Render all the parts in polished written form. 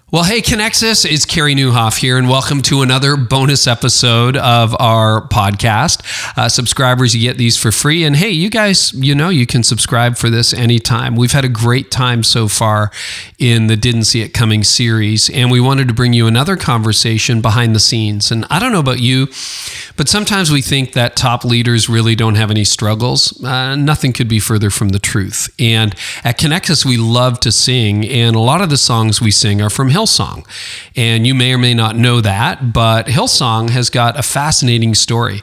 Well, hey, Connexus, it's Carey Nieuwhof here, and welcome to another bonus episode of our podcast. Subscribers, you get these for free. And hey, you guys, you can subscribe for this anytime. We've had a great time so far in the Didn't See It Coming series, and we wanted to bring you another conversation behind the scenes. And I don't know about you, but sometimes we think that top leaders really don't have any struggles. Nothing could be further from the truth. And at Connexus, we love to sing, and a lot of the songs we sing are from Hillsong. And you may or may not know that, but Hillsong has got a fascinating story.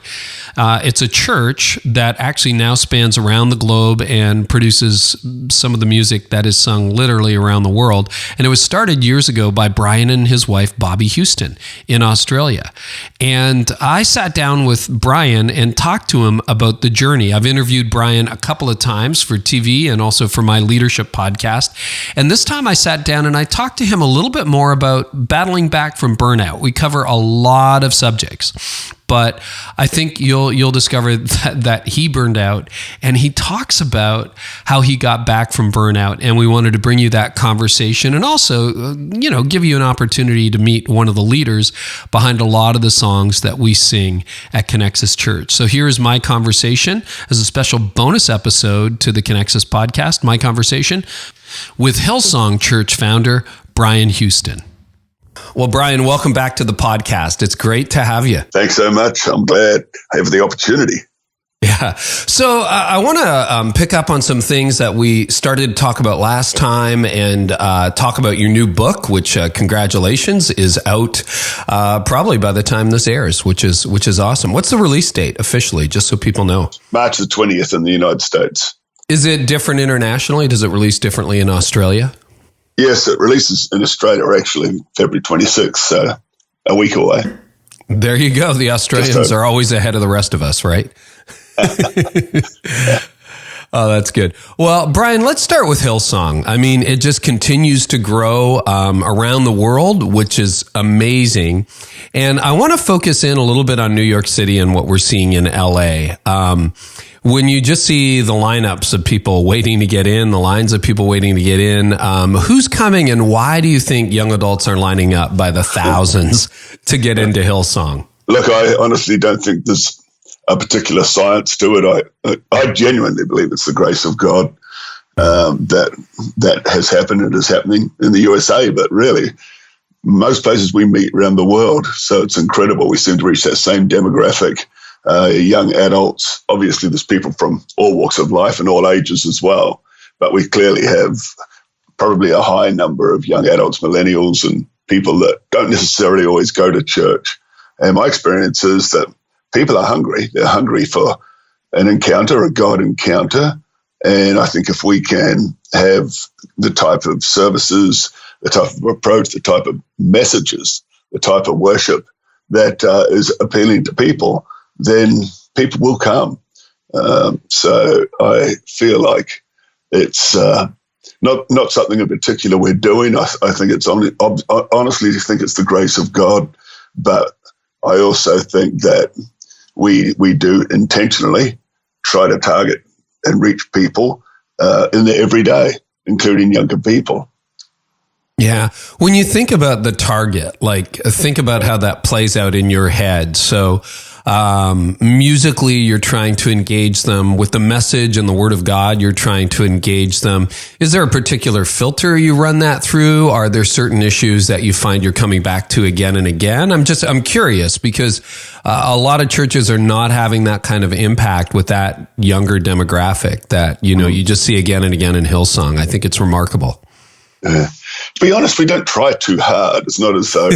It's a church that actually now spans around the globe and produces some of the music that is sung literally around the world. And it was started years ago by Brian and his wife, Bobby Houston, in Australia. And I sat down with Brian and talked to him about the journey. I've interviewed Brian a couple of times for TV and also for my leadership podcast. And this time I sat down and I talked to him a little bit more about battling back from burnout. We cover a lot of subjects, but I think you'll discover that he burned out, and he talks about how he got back from burnout. And we wanted to bring you that conversation, and also, give you an opportunity to meet one of the leaders behind a lot of the songs that we sing at Connexus Church. So here is my conversation as a special bonus episode to the Connexus podcast. My conversation with Hillsong Church founder Brian Houston. Well, Brian, welcome back to the podcast. It's great to have you. Thanks so much. I'm glad I have the opportunity. Yeah. So I want to pick up on some things that we started to talk about last time and talk about your new book, which congratulations is out probably by the time this airs, which is awesome. What's the release date officially, just so people know? March the 20th in the United States. Is it different internationally? Does it release differently in Australia? Yes, it releases in Australia actually February 26th, so a week away. There you go. The Australians are always ahead of the rest of us, right? Oh, that's good. Well, Brian, let's start with Hillsong. I mean, it just continues to grow around the world, which is amazing. And I want to focus in a little bit on New York City and what we're seeing in LA. When you just see the lineups of people waiting to get in, the lines of people waiting to get in, who's coming and why do you think young adults are lining up by the thousands to get into Hillsong? Look, I honestly don't think there's a particular science to it. I genuinely believe it's the grace of God that has happened and is happening in the USA, but really most places we meet around the world. So it's incredible. We seem to reach that same demographic. Young adults, obviously there's people from all walks of life and all ages as well, but we clearly have probably a high number of young adults, millennials, and people that don't necessarily always go to church. And my experience is that people are hungry. They're hungry for an encounter, a God encounter. And I think if we can have the type of services, the type of approach, the type of messages, the type of worship that is appealing to people, then people will come. So I feel like it's not something in particular we're doing. I think it's honestly think it's the grace of God, but I also think that we do intentionally try to target and reach people in the everyday, including younger people. Yeah. When you think about the target, think about how that plays out in your head. So musically, you're trying to engage them with the message and the word of God. You're trying to engage them. Is there a particular filter you run that through? Are there certain issues that you find you're coming back to again and again? I'm curious because a lot of churches are not having that kind of impact with that younger demographic that, you just see again and again in Hillsong. I think it's remarkable. To be honest, we don't try too hard. It's not as though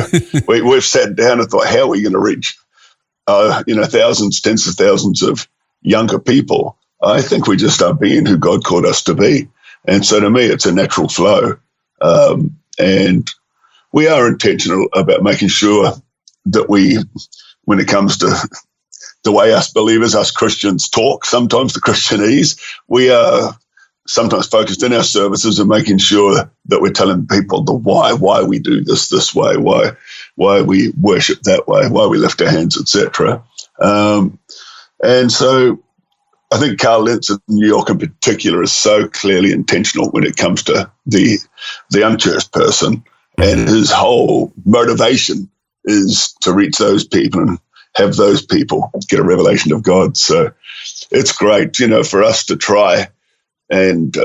we've sat down and thought, how are we going to reach thousands, tens of thousands of younger people? I think we just are being who God called us to be. And so to me, it's a natural flow. And we are intentional about making sure that when it comes to the way us believers, us Christians talk, sometimes the Christianese, we are sometimes focused in our services and making sure that we're telling people the why we do this way, why we worship that way, why we lift our hands, etc. And so I think Carl Lentz in New York in particular is so clearly intentional when it comes to the unchurched person. And his whole motivation is to reach those people and have those people get a revelation of God. So it's great, for us to try and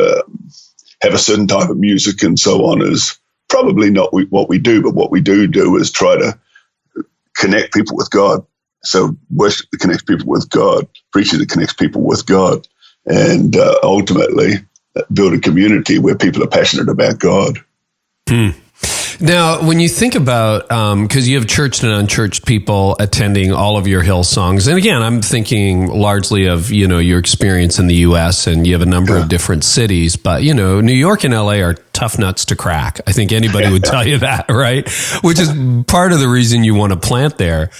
have a certain type of music and so on is probably not what we do, but what we do is try to connect people with God. So worship that connects people with God, preaching that connects people with God, and ultimately build a community where people are passionate about God. Now, when you think about, because you have churched and unchurched people attending all of your Hillsongs, and again, I'm thinking largely of, your experience in the U.S., and you have a number of different cities, but, New York and L.A. are tough nuts to crack. I think anybody would tell you that, right? Which is part of the reason you want to plant there.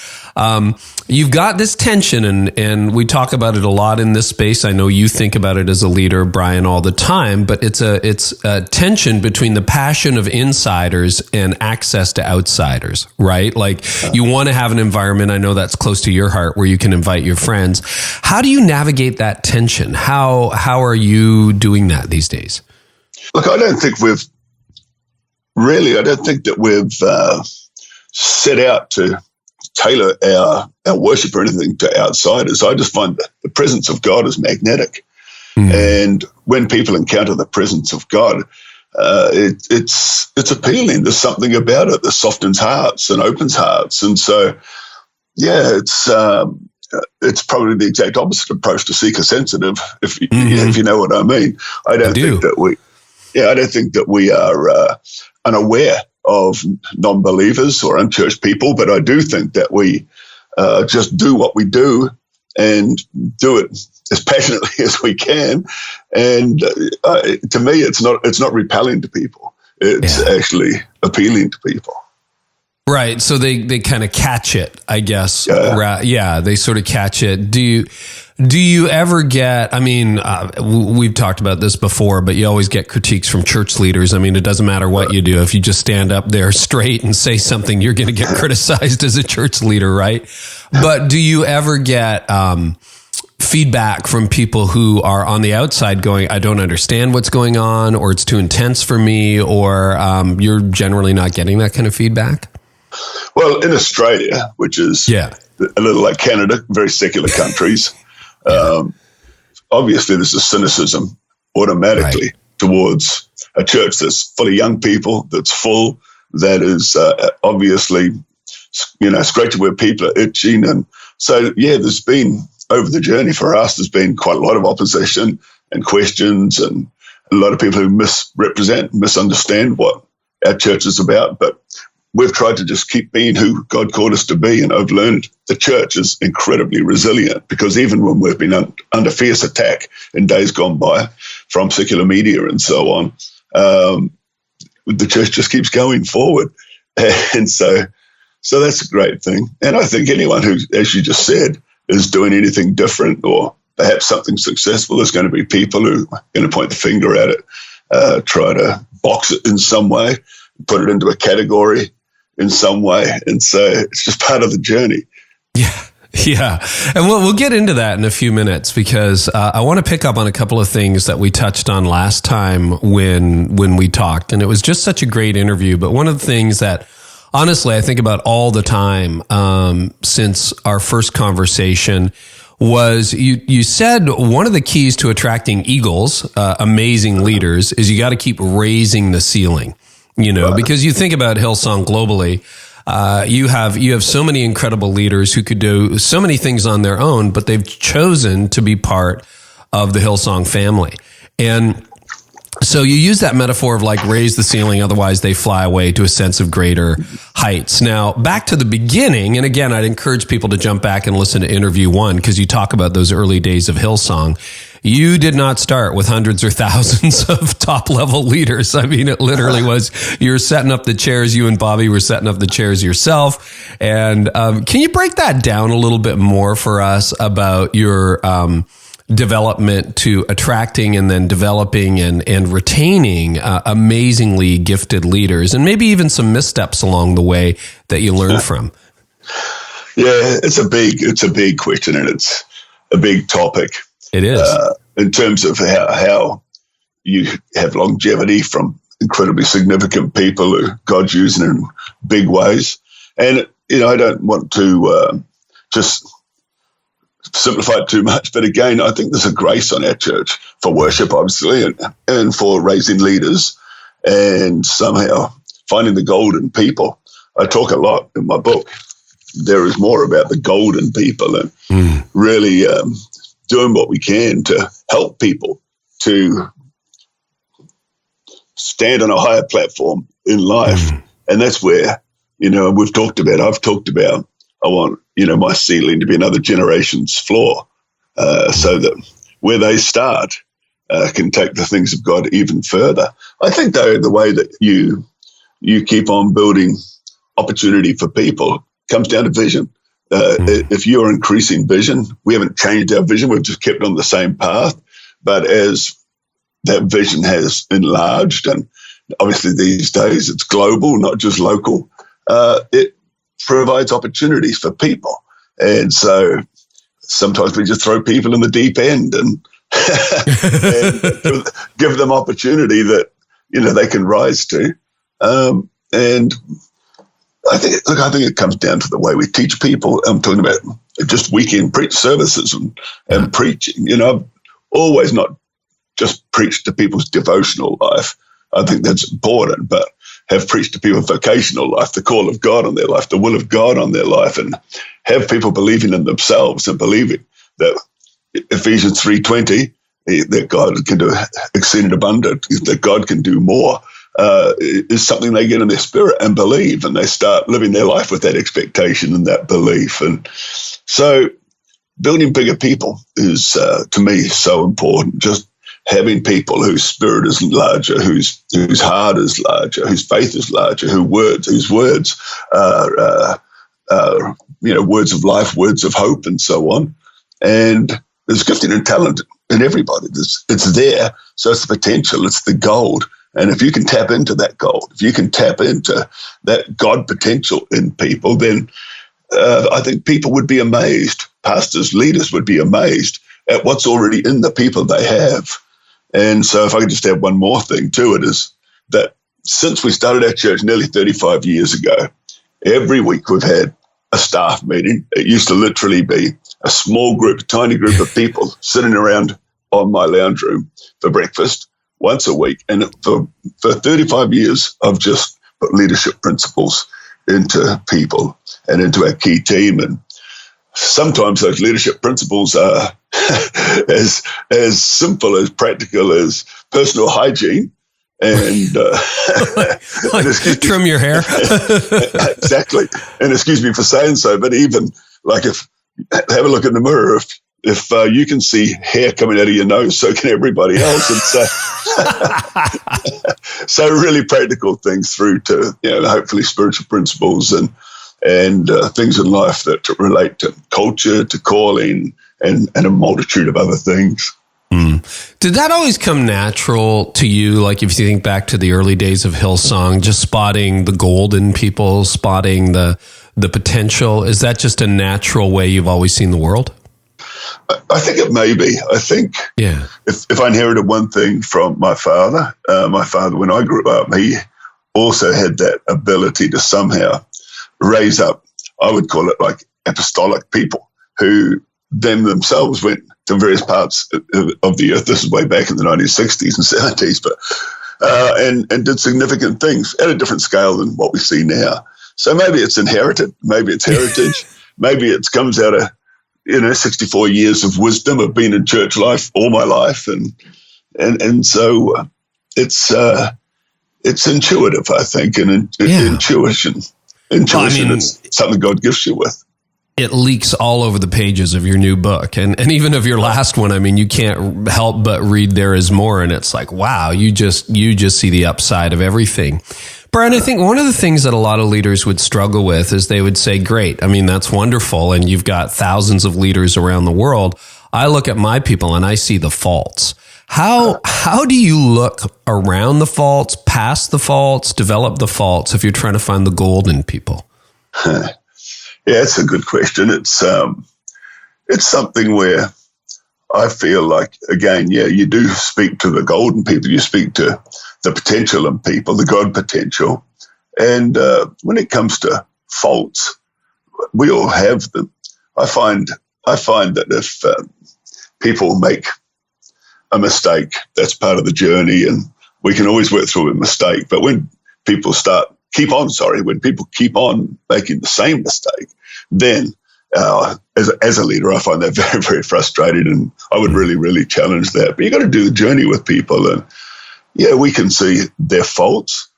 You've got this tension, and we talk about it a lot in this space. I know you think about it as a leader, Brian, all the time, but it's a tension between the passion of insiders and access to outsiders, right? Like you want to have an environment, I know that's close to your heart, where you can invite your friends. How do you navigate that tension? How are you doing that these days? Look, I don't think that we've set out to tailor our worship or anything to outsiders. I just find that the presence of God is magnetic. And when people encounter the presence of God, it's appealing. There's something about it that softens hearts and opens hearts. And so, it's probably the exact opposite approach to seeker sensitive, if you know what I mean. I don't think that we are unaware of non-believers or unchurched people, but I do think that we just do what we do and do it as passionately as we can. And to me, it's not repelling to people. It's actually appealing to people. Right. So they kind of catch it, I guess. They sort of catch it. Do you ever get, we've talked about this before, but you always get critiques from church leaders. I mean, it doesn't matter what you do. If you just stand up there straight and say something, you're going to get criticized as a church leader, right? But do you ever get feedback from people who are on the outside going, I don't understand what's going on, or it's too intense for me, or you're generally not getting that kind of feedback? Well, in Australia, which is a little like Canada, very secular countries, obviously there's a cynicism automatically towards a church that's full of young people, that's full, that is obviously, scratching where people are itching. And so, there's been, over the journey for us, there's been quite a lot of opposition and questions and a lot of people who misunderstand what our church is about. But we've tried to just keep being who God called us to be. And I've learned the church is incredibly resilient, because even when we've been under fierce attack in days gone by from secular media and so on, the church just keeps going forward. And so that's a great thing. And I think anyone who, as you just said, is doing anything different or perhaps something successful, there's going to be people who are going to point the finger at it, try to box it in some way, put it into a category in some way. And so it's just part of the journey. Yeah. And we'll get into that in a few minutes, because I want to pick up on a couple of things that we touched on last time when we talked. And it was just such a great interview. But one of the things that honestly I think about all the time since our first conversation was you said one of the keys to attracting eagles, amazing leaders, is you got to keep raising the ceiling. Because you think about Hillsong globally, you have so many incredible leaders who could do so many things on their own, but they've chosen to be part of the Hillsong family. And so you use that metaphor of like raise the ceiling, otherwise they fly away to a sense of greater heights. Now, back to the beginning, and again, I'd encourage people to jump back and listen to interview 1, because you talk about those early days of Hillsong. You did not start with hundreds or thousands of top-level leaders. I mean, it literally was, you're setting up the chairs, you and Bobby were setting up the chairs yourself. And can you break that down a little bit more for us about your development to attracting and then developing and retaining amazingly gifted leaders, and maybe even some missteps along the way that you learned from? Yeah, it's a big question, and it's a big topic. It is. In terms of how you have longevity from incredibly significant people who God's using in big ways. And, I don't want to just simplify it too much, but again, I think there's a grace on our church for worship, obviously, and for raising leaders and somehow finding the golden people. I talk a lot in my book. There is more about the golden people and really doing what we can to help people to stand on a higher platform in life. And that's where, I've talked about, I want, my ceiling to be another generation's floor, so that where they start can take the things of God even further. I think, though, the way that you keep on building opportunity for people comes down to vision. If you're increasing vision, we haven't changed our vision. We've just kept on the same path. But as that vision has enlarged, and obviously these days it's global, not just local, it provides opportunities for people. And so sometimes we just throw people in the deep end and, and give them opportunity that, they can rise to. And I think it comes down to the way we teach people. I'm talking about just weekend preach services and preaching. I've always not just preached to people's devotional life. I think that's important, but have preached to people's vocational life, the call of God on their life, the will of God on their life, and have people believing in themselves and believing that Ephesians 3:20, that God can do exceeding abundant, that God can do more, is something they get in their spirit and believe, and they start living their life with that expectation and that belief. And so building bigger people is, to me, so important. Just having people whose spirit is larger, whose heart is larger, whose faith is larger, whose words are words of life, words of hope, and so on. And there's gifting and talent in everybody. It's there, so it's the potential, it's the gold. And if you can tap into that gold, if you can tap into that God potential in people, then I think people would be amazed. Pastors, leaders would be amazed at what's already in the people they have. And so if I could just add one more thing to it, is that since we started our church nearly 35 years ago, every week we've had a staff meeting. It used to literally be a small group, a tiny group of people sitting around on my lounge room for breakfast once a week. And for 35 years, I've just put leadership principles into people and into our key team. And sometimes those leadership principles are as simple, as practical as personal hygiene and trim your hair. Exactly. And excuse me for saying so, but even like have a look in the mirror. If you can see hair coming out of your nose, so can everybody else. And so really practical things through to hopefully spiritual principles and things in life that relate to culture, to calling, and a multitude of other things. Did that always come natural to you? Like if you think back to the early days of Hillsong, just spotting the gold in people, spotting the potential, is that just a natural way you've always seen the world? I think it may be. I think if I inherited one thing from my father, when I grew up, he also had that ability to somehow raise up, I would call it like apostolic people who themselves went to various parts of the earth. This is way back in the 1960s and 70s, but and did significant things at a different scale than what we see now. So maybe it's inherited, maybe it's heritage, maybe it comes out of 64 years of wisdom of being in church life all my life, and so it's intuitive, I think, and intuition. Intuition is something God gifts you with. It leaks all over the pages of your new book, and even of your last one. I mean, you can't help but read There Is More, and it's like, wow, you just see the upside of everything. Brian, I think one of the things that a lot of leaders would struggle with is they would say, great, I mean, that's wonderful, and you've got thousands of leaders around the world. I look at my people and I see the faults. How do you look around the faults, past the faults, develop the faults if you're trying to find the gold in people? Yeah, it's a good question. It's something where I feel like, again, you do speak to the golden people. You speak to the potential in people, the God potential. And when it comes to faults, we all have them. I find that if people make a mistake, that's part of the journey, and we can always work through a mistake. But when people keep on making the same mistake, then as a leader, I find that very, very frustrating, and I would really, really challenge that. But you got to do the journey with people, and yeah, we can see their faults,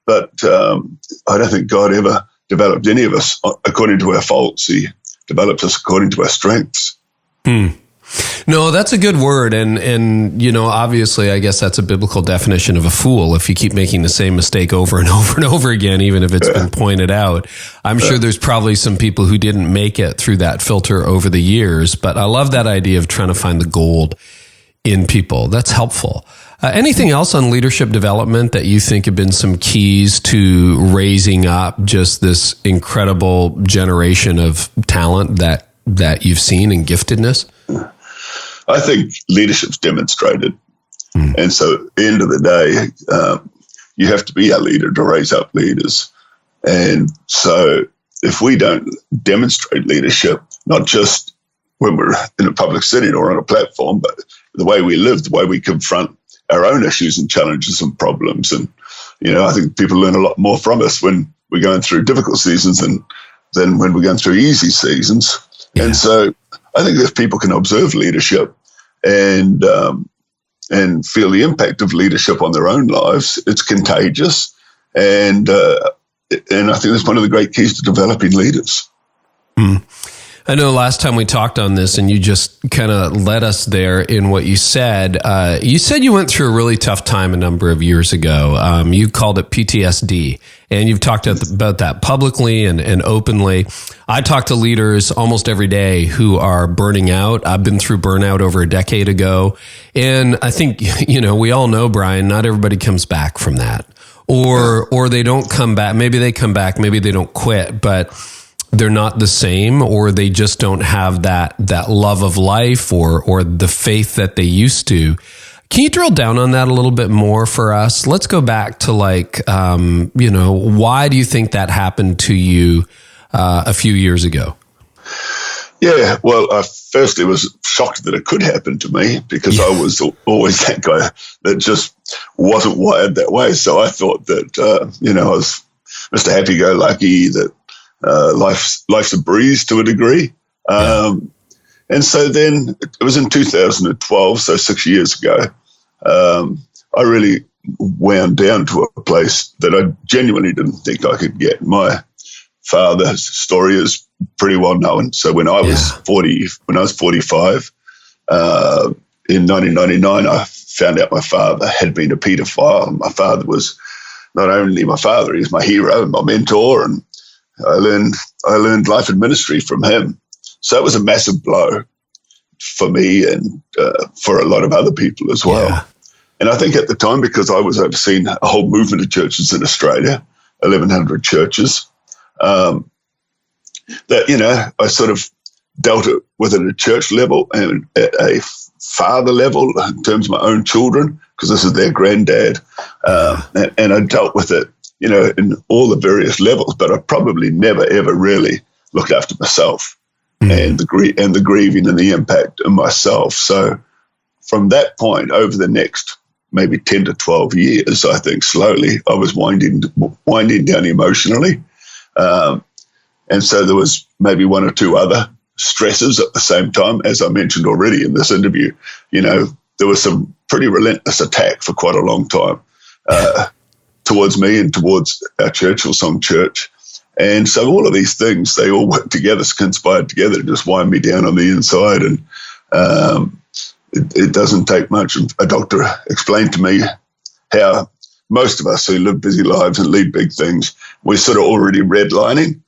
but I don't think God ever developed any of us according to our faults. He develops us according to our strengths. No, that's a good word. And, you know, obviously, I guess that's a biblical definition of a fool. If you keep making the same mistake over and over and over again, even if it's been pointed out, I'm sure there's probably some people who didn't make it through that filter over the years. But I love that idea of trying to find the gold in people. That's helpful. Anything else on leadership development that you think have been some keys to raising up just this incredible generation of talent that you've seen and giftedness? I think leadership's demonstrated. And so at the end of the day, you have to be a leader to raise up leaders. And so if we don't demonstrate leadership, not just when we're in a public setting or on a platform, but the way we live, the way we confront our own issues and challenges and problems. And, you know, I think people learn a lot more from us when we're going through difficult seasons than when we're going through easy seasons. Yeah. And so I think if people can observe leadership and feel the impact of leadership on their own lives, it's contagious. And I think that's one of the great keys to developing leaders. I know last time we talked on this and you just kind of led us there in what you said. You said you went through a really tough time a number of years ago. You called it PTSD, and you've talked about that publicly and openly. I talk to leaders almost every day who are burning out. I've been through burnout over a decade ago. And I think, you know, we all know, Brian, not everybody comes back from that. Or they don't come back. Maybe they come back, maybe they don't quit, but they're not the same, or they just don't have that love of life or the faith that they used to. Can you drill down on that a little bit more for us? Let's go back to why do you think that happened to you a few years ago? Yeah, well, I firstly was shocked that it could happen to me because I was always that guy that just wasn't wired that way. So I thought that, I was Mr. Happy-Go-Lucky, that life's a breeze to a degree. And so then it was in 2012, so 6 years ago, I really wound down to a place that I genuinely didn't think I could get. My father's story is pretty well known. So when I was 45, in 1999, I found out my father had been a pedophile. My father was not only my father, he was my hero and my mentor, and I learned life and ministry from him. So it was a massive blow for me and for a lot of other people as well. Yeah. And I think at the time, because I was overseeing a whole movement of churches in Australia, 1,100 churches, that, I sort of dealt it with at a church level and at a father level in terms of my own children, because this is their granddad. And I dealt with it, in all the various levels, but I probably never, ever really looked after myself and the grieving and the impact on myself. So from that point, over the next maybe 10 to 12 years, I think slowly I was winding down emotionally. And so there was maybe one or two other stresses at the same time. As I mentioned already in this interview, there was some pretty relentless attack for quite a long time towards me and towards our church, Hillsong Church. And so all of these things, they all worked together, conspired together to just wind me down on the inside. And it doesn't take much. A doctor explained to me how most of us who live busy lives and lead big things, we're sort of already redlining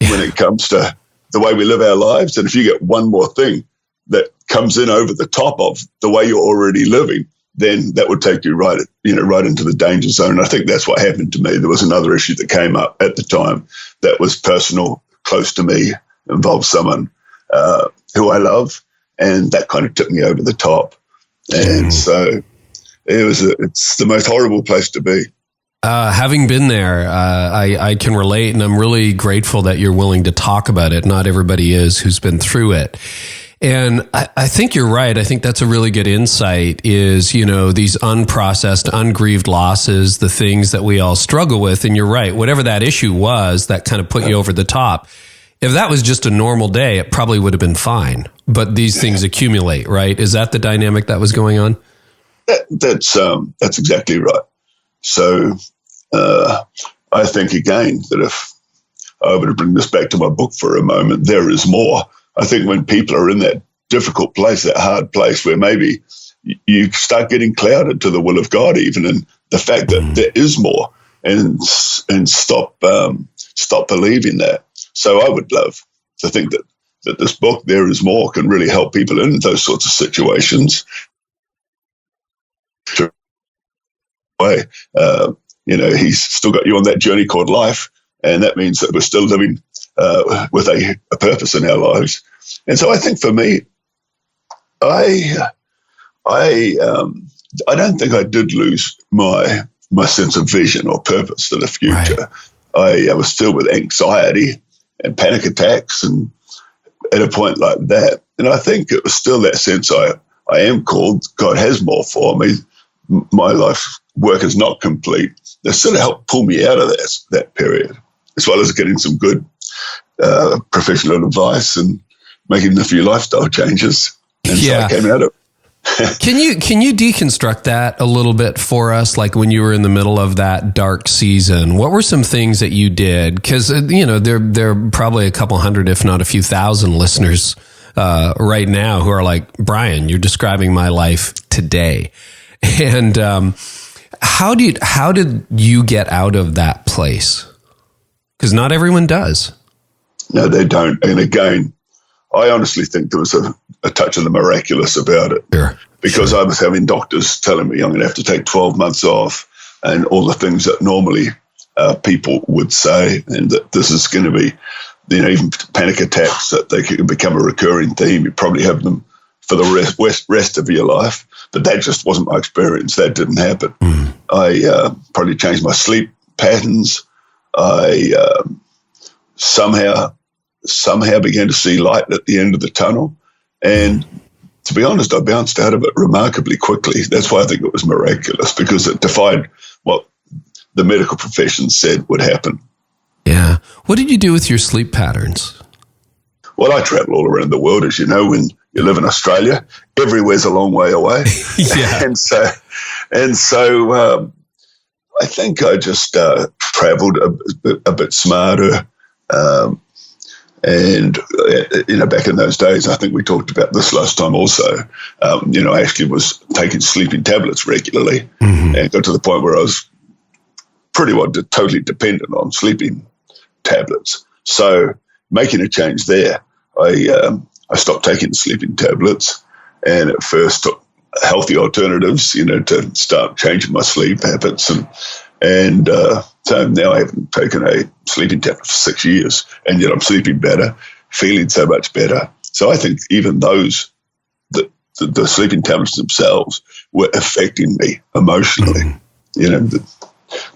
when it comes to the way we live our lives. And if you get one more thing that comes in over the top of the way you're already living, then that would take you right into the danger zone. I think that's what happened to me. There was another issue that came up at the time that was personal, close to me, involved someone who I love, and that kind of took me over the top. And so It's the most horrible place to be. Having been there, I can relate, and I'm really grateful that you're willing to talk about it. Not everybody is who's been through it. And I think you're right. I think that's a really good insight is, these unprocessed, ungrieved losses, the things that we all struggle with. And you're right. Whatever that issue was that kind of put you over the top, if that was just a normal day, it probably would have been fine. But these things accumulate, right? Is that the dynamic that was going on? That's exactly right. So I think, again, that if I were to bring this back to my book for a moment, there is more. I think when people are in that difficult place, that hard place where maybe you start getting clouded to the will of God, even, and the fact that there is more, and stop believing that. So I would love to think that this book, There Is More, can really help people in those sorts of situations. He's still got you on that journey called life, and that means that we're still living with a purpose in our lives. And so I think for me, I don't think I did lose my sense of vision or purpose for the future. Right. I was filled with anxiety and panic attacks, and at a point like that, and I think it was still that sense I am called. God has more for me. My life work is not complete. That sort of helped pull me out of that period, as well as getting some good professional advice and making a few lifestyle changes. And so I came out of it. Can you deconstruct that a little bit for us? Like when you were in the middle of that dark season, what were some things that you did? Because there are probably a couple hundred, if not a few thousand listeners right now who are like, Brian, you're describing my life today. And how did you get out of that place? Because not everyone does. No, they don't. And again, I honestly think there was a touch of the miraculous about it. Sure. Because I was having doctors telling me I'm going to have to take 12 months off and all the things that normally people would say, and that this is going to be, even panic attacks, that they could become a recurring theme. You probably have them for the rest of your life. But that just wasn't my experience. That didn't happen. I probably changed my sleep patterns. I somehow began to see light at the end of the tunnel. And to be honest, I bounced out of it remarkably quickly. That's why I think it was miraculous, because it defied what the medical profession said would happen. Yeah. What did you do with your sleep patterns? Well, I travel all around the world, as you know. When you live in Australia, everywhere's a long way away. Yeah. and so I think I just traveled a bit smarter. And back in those days, I think we talked about this last time also, I actually was taking sleeping tablets regularly, and got to the point where I was pretty well totally dependent on sleeping tablets. So making a change there, I stopped taking sleeping tablets, and at first took healthy alternatives, to start changing my sleep habits. And so now I haven't taken a sleeping tablet for 6 years, and yet I'm sleeping better, feeling so much better. So I think even those, the sleeping tablets themselves were affecting me emotionally,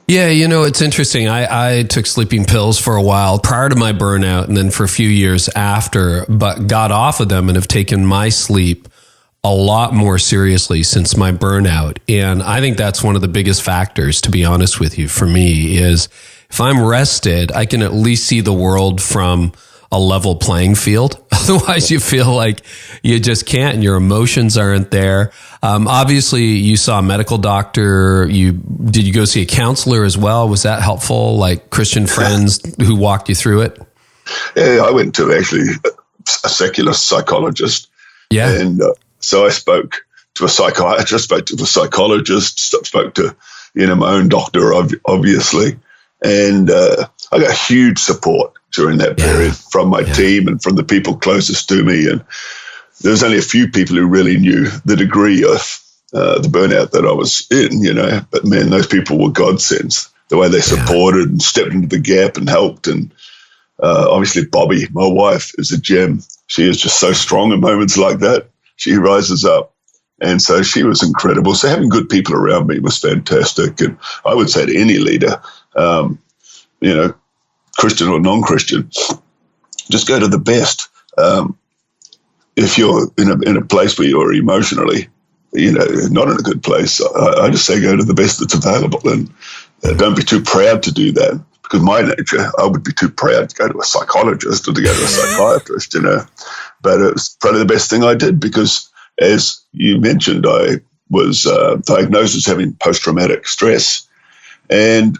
Yeah, it's interesting. I took sleeping pills for a while prior to my burnout, and then for a few years after, but got off of them and have taken my sleep a lot more seriously since my burnout. And I think that's one of the biggest factors, to be honest with you, for me, is if I'm rested, I can at least see the world from a level playing field. Otherwise, you feel like you just can't, and your emotions aren't there. Obviously, you saw a medical doctor. Did you go see a counselor as well? Was that helpful? Like Christian friends who walked you through it? Yeah, I went to actually a secular psychologist. Yeah. And so I spoke to a psychiatrist, spoke to a psychologist, spoke to my own doctor, obviously. And I got huge support during that period from my team and from the people closest to me. And there was only a few people who really knew the degree of the burnout that I was in, but man, those people were godsends, the way they supported and stepped into the gap and helped. And obviously Bobby, my wife, is a gem. She is just so strong in moments like that. She rises up And so she was incredible. So having good people around me was fantastic. And I would say to any leader, Christian or non-Christian, just go to the best. If you're in a place where you're emotionally, not in a good place, I just say go to the best that's available, and don't be too proud to do that. Because my nature, I would be too proud to go to a psychologist or to go to a psychiatrist, But it was probably the best thing I did because, as you mentioned, I was diagnosed as having post-traumatic stress. And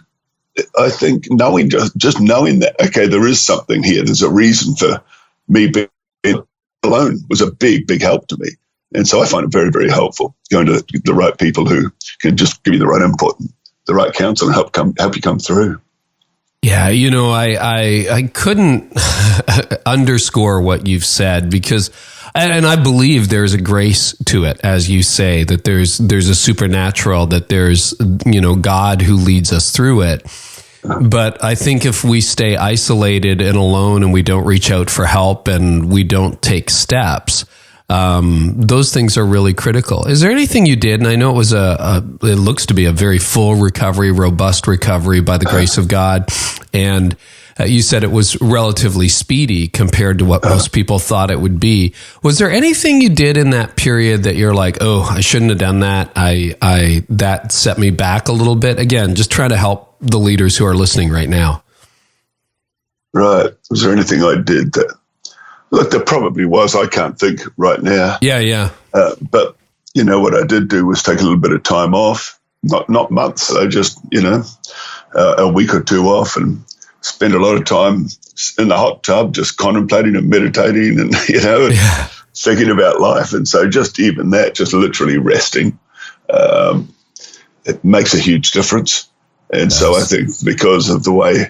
I think knowing that, okay, there is something here, there's a reason for me being alone was a big, big help to me. And so I find it very, very helpful going to the right people who can just give you the right input, and the right counsel, and help you come through. Yeah, I couldn't underscore what you've said because, and I believe there's a grace to it, as you say, that there's a supernatural, that there's, God who leads us through it. But I think if we stay isolated and alone and we don't reach out for help and we don't take steps, those things are really critical. Is there anything you did? And I know it was it looks to be a very full recovery, robust recovery by the grace of God. And you said it was relatively speedy compared to what most people thought it would be. Was there anything you did in that period that you're like, oh, I shouldn't have done that. That set me back a little bit? Again, just trying to help the leaders who are listening right now. Right. Was there anything I did that? Look, there probably was. I can't think right now. Yeah. But what I did do was take a little bit of time off, not months. I just a week or two off, and spend a lot of time in the hot tub, just contemplating and meditating, and thinking about life. And so, just even that, just literally resting, it makes a huge difference. And so, I think because of the way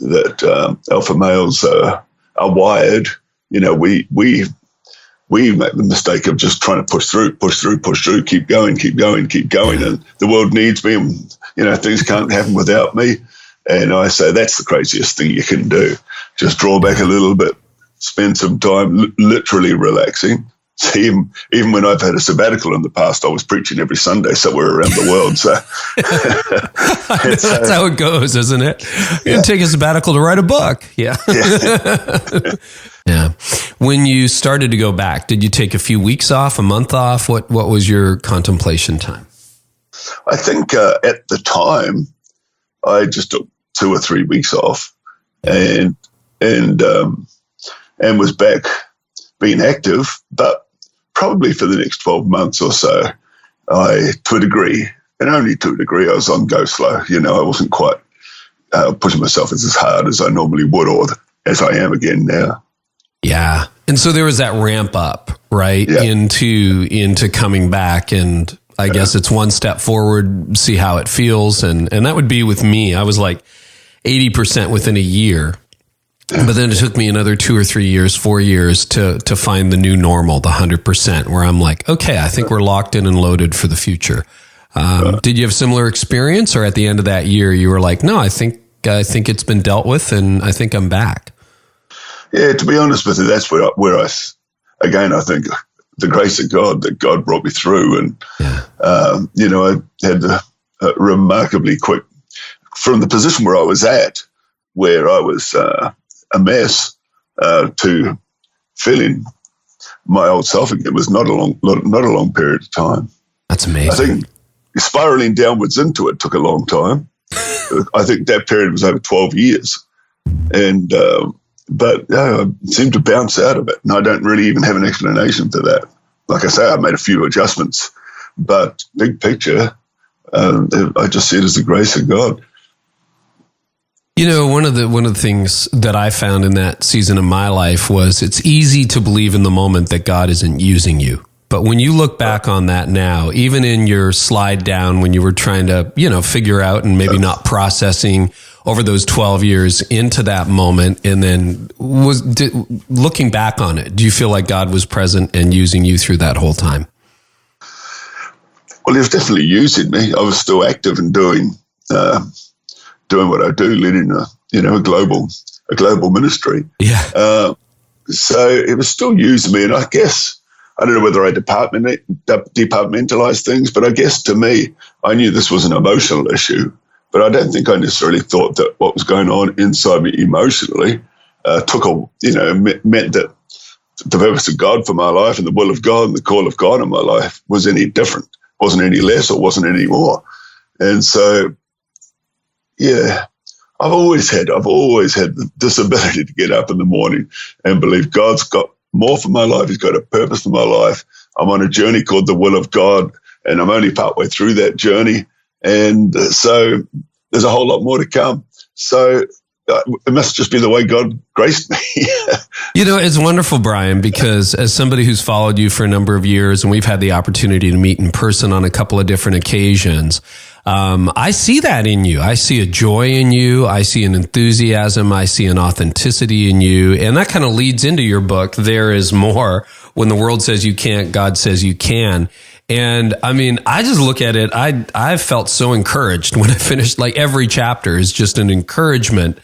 that alpha males are wired. We make the mistake of just trying to push through, keep going. And the world needs me, and, things can't happen without me. And I say that's the craziest thing you can do. Just draw back a little bit, spend some time literally relaxing. So even when I've had a sabbatical in the past, I was preaching every Sunday somewhere around the world. So that's how it goes, isn't it? You take a sabbatical to write a book. Yeah. Yeah. When you started to go back, did you take a few weeks off, a month off? What was your contemplation time? I think at the time, I just took 2 or 3 weeks off, and was back being active, but probably for the next 12 months or so, to a degree, and only to a degree, I was on go slow. I wasn't quite pushing myself as hard as I normally would, or as I am again now. Yeah. And so there was that ramp up, right? Yeah. into coming back. And I guess it's one step forward, see how it feels. And that would be with me. I was like 80% within a year. But then it took me another 2 or 3 years, 4 years to find the new normal, the 100%, where I'm like, okay, I think we're locked in and loaded for the future. Did you have similar experience, or at the end of that year, you were like, no, I think it's been dealt with, and I think I'm back? Yeah, to be honest with you, that's where I think the grace of God that God brought me through, and I had a remarkably quick, from the position where I was at, where I was a mess, to feeling my old self again was not a long period of time. That's amazing. I think spiraling downwards into it took a long time. I think that period was over 12 years, and but I seemed to bounce out of it, and I don't really even have an explanation for that. Like I say, I made a few adjustments, but big picture, I just see it as the grace of God. One of the things that I found in that season of my life was it's easy to believe in the moment that God isn't using you. But when you look back on that now, even in your slide down when you were trying to, figure out and maybe not processing over those 12 years into that moment, and then looking back on it, do you feel like God was present and using you through that whole time? Well, he was definitely using me. I was still active and doing what I do, leading a global ministry. Yeah. So it was still using me, and I guess I don't know whether I departmentalized things, but I guess to me, I knew this was an emotional issue, but I don't think I necessarily thought that what was going on inside me emotionally meant that the purpose of God for my life and the will of God and the call of God in my life was any different, wasn't any less or wasn't any more. And so, yeah, I've always had this ability to get up in the morning and believe God's got more for my life. He's got a purpose for my life. I'm on a journey called the will of God, and I'm only partway through that journey. And so there's a whole lot more to come. So it must just be the way God graced me. It's wonderful, Brian, because as somebody who's followed you for a number of years, and we've had the opportunity to meet in person on a couple of different occasions, I see that in you. I see a joy in you. I see an enthusiasm. I see an authenticity in you. And that kind of leads into your book, There Is More. When the world says you can't, God says you can. And I mean, I just look at it. I felt so encouraged when I finished. Like every chapter is just an encouragement.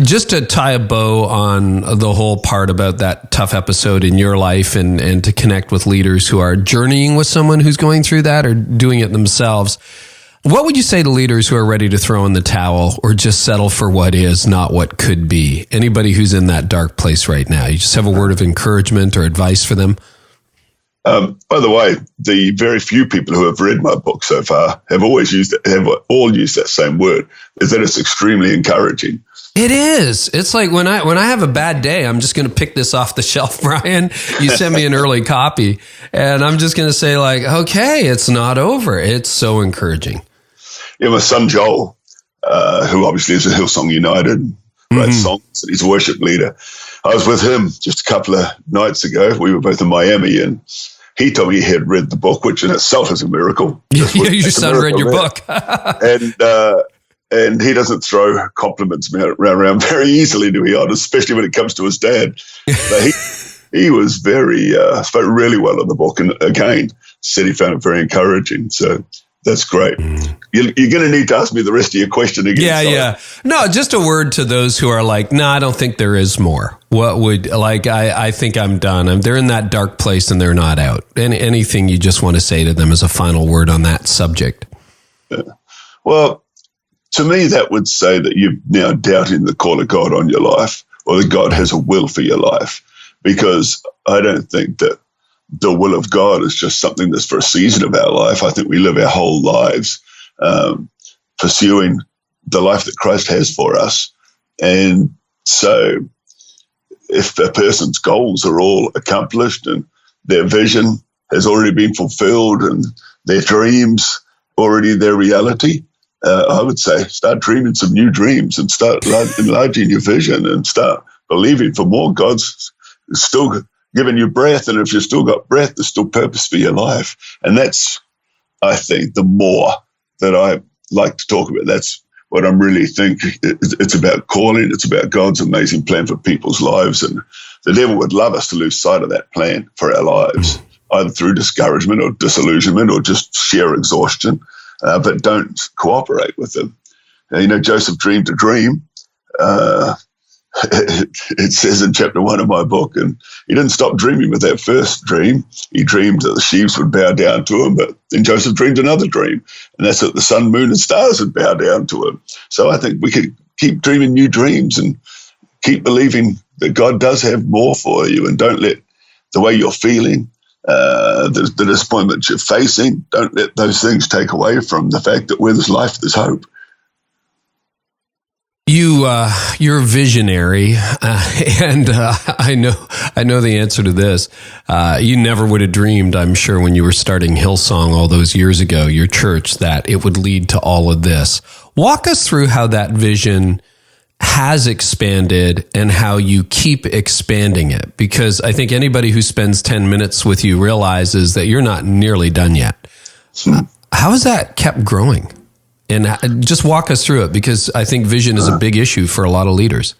Just to tie a bow on the whole part about that tough episode in your life and to connect with leaders who are journeying with someone who's going through that or doing it themselves. What would you say to leaders who are ready to throw in the towel or just settle for what is, not what could be? Anybody who's in that dark place right now, you just have a word of encouragement or advice for them? By the way, the very few people who have read my book so far have all used that same word, is that it's extremely encouraging. It is. It's like when I have a bad day, I'm just going to pick this off the shelf, Brian. You send me an early copy, and I'm just going to say like, okay, it's not over. It's so encouraging. Yeah, my son Joel, who obviously is a Hillsong United, writes songs, and he's a worship leader. I was with him just a couple of nights ago. We were both in Miami, and he told me he had read the book, which in itself is a miracle. Yeah, your son read your book. And he doesn't throw compliments around very easily, to be honest, especially when it comes to his dad. But he was spoke really well of the book, and again, said he found it very encouraging. So that's great. You're going to need to ask me the rest of your question again. Yeah. No, just a word to those who are like, no, I don't think there is more. What would, I think I'm done. They're in that dark place and they're not out. Anything you just want to say to them as a final word on that subject? Yeah. Well, to me, that would say that you're now doubting the call of God on your life, or that God has a will for your life, because I don't think that the will of God is just something that's for a season of our life. I think we live our whole lives pursuing the life that Christ has for us. And so if a person's goals are all accomplished and their vision has already been fulfilled and their dreams already their reality, I would say start dreaming some new dreams and start enlarging your vision and start believing for more. God's still giving you breath, and if you've still got breath, there's still purpose for your life. And that's, I think, the more that I like to talk about. That's what I'm really thinking. It's about calling. It's about God's amazing plan for people's lives. And the devil would love us to lose sight of that plan for our lives, either through discouragement or disillusionment or just sheer exhaustion, but don't cooperate with them. Joseph dreamed a dream. It says in chapter 1 of my book, and he didn't stop dreaming with that first dream. He dreamed that the sheaves would bow down to him, but then Joseph dreamed another dream, and that's that the sun, moon, and stars would bow down to him. So I think we could keep dreaming new dreams and keep believing that God does have more for you, and don't let the way you're feeling, the disappointment you're facing, don't let those things take away from the fact that where there's life, there's hope. You're a visionary, and I know the answer to this. You never would have dreamed, I'm sure, when you were starting Hillsong all those years ago, your church, that it would lead to all of this. Walk us through how that vision has expanded and how you keep expanding it, because I think anybody who spends 10 minutes with you realizes that you're not nearly done yet. How has that kept growing? And just walk us through it, because I think vision is a big issue for a lot of leaders.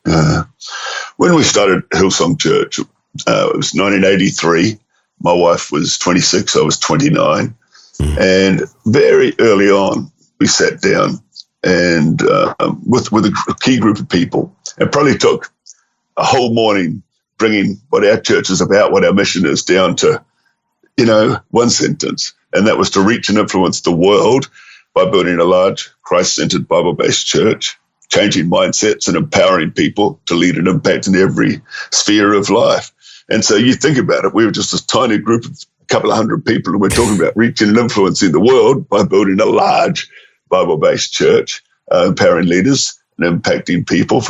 When we started Hillsong Church, it was 1983. My wife was 26, I was 29. And very early on, we sat down and with a key group of people. It probably took a whole morning bringing what our church is about, what our mission is, down to, one sentence. And that was to reach and influence the world by building a large Christ-centered Bible-based church, changing mindsets and empowering people to lead and impact in every sphere of life. And so you think about it, we were just this tiny group of a couple of hundred people, and we're talking about reaching and influencing the world by building a large Bible-based church, empowering leaders and impacting people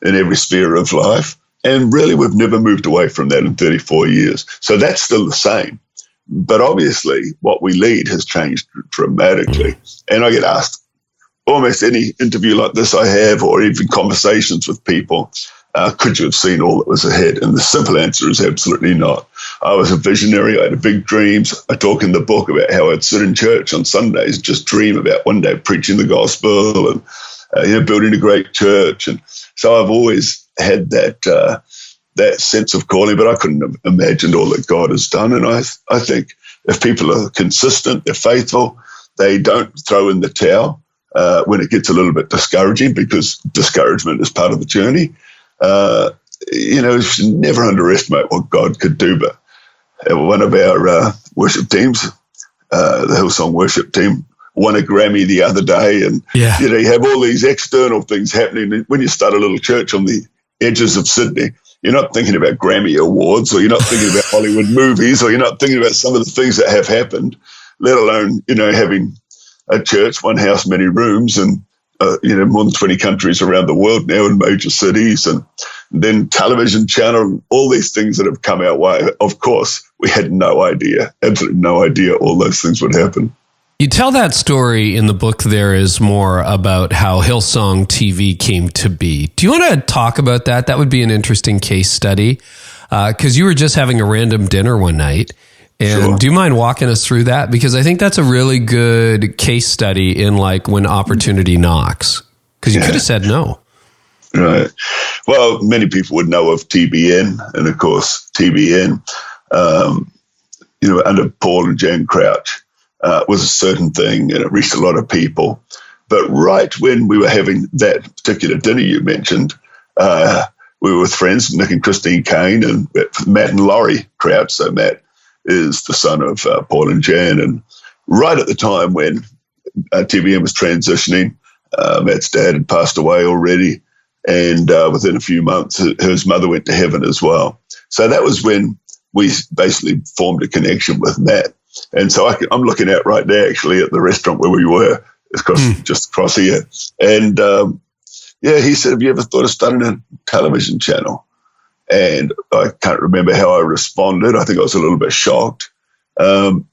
in every sphere of life. And really, we've never moved away from that in 34 years. So that's still the same. But obviously, what we lead has changed dramatically. And I get asked almost any interview like this I have, or even conversations with people, could you have seen all that was ahead? And the simple answer is absolutely not. I was a visionary. I had big dreams. I talk in the book about how I'd sit in church on Sundays and just dream about one day preaching the gospel and building a great church. And so I've always had that sense of calling, but I couldn't have imagined all that God has done. And I think if people are consistent, they're faithful, they don't throw in the towel when it gets a little bit discouraging, because discouragement is part of the journey. You should never underestimate what God could do. But one of our worship teams, the Hillsong worship team, won a Grammy the other day. And, you have all these external things happening. When you start a little church on the edges of Sydney, you're not thinking about Grammy Awards, or you're not thinking about Hollywood movies, or you're not thinking about some of the things that have happened, let alone, having a church, one house, many rooms, and, more than 20 countries around the world now in major cities, and then television channel, all these things that have come our way. Of course, we had no idea, absolutely no idea all those things would happen. You tell that story in the book. There is more about how Hillsong TV came to be. Do you want to talk about that? That would be an interesting case study, because you were just having a random dinner one night. And Sure. Do you mind walking us through that? Because I think that's a really good case study in when opportunity knocks, because you could have said no. Right. Well, many people would know of TBN, and of course, TBN, under Paul and Jan Crouch, was a certain thing, and it reached a lot of people. But right when we were having that particular dinner you mentioned, we were with friends, Nick and Christine Kane, and Matt and Laurie Crouch. So Matt is the son of Paul and Jan. And right at the time when TBN was transitioning, Matt's dad had passed away already. And within a few months, his mother went to heaven as well. So that was when we basically formed a connection with Matt. And so I'm looking out right now, actually, at the restaurant where we were, just across here. And he said, "Have you ever thought of starting a television channel?" And I can't remember how I responded. I think I was a little bit shocked. And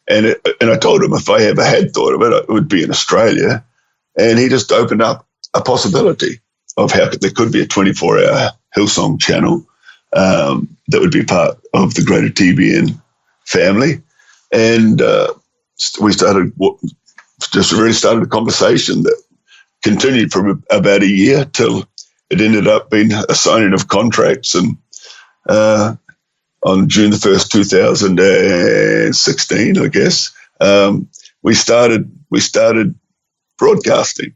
I told him if I ever had thought of it, it would be in Australia. And he just opened up a possibility of how there could be a 24-hour Hillsong channel that would be part of the greater TBN family. And we started a conversation that continued for about a year till it ended up being a signing of contracts. And on June the 1st, 2016, I guess, we started broadcasting.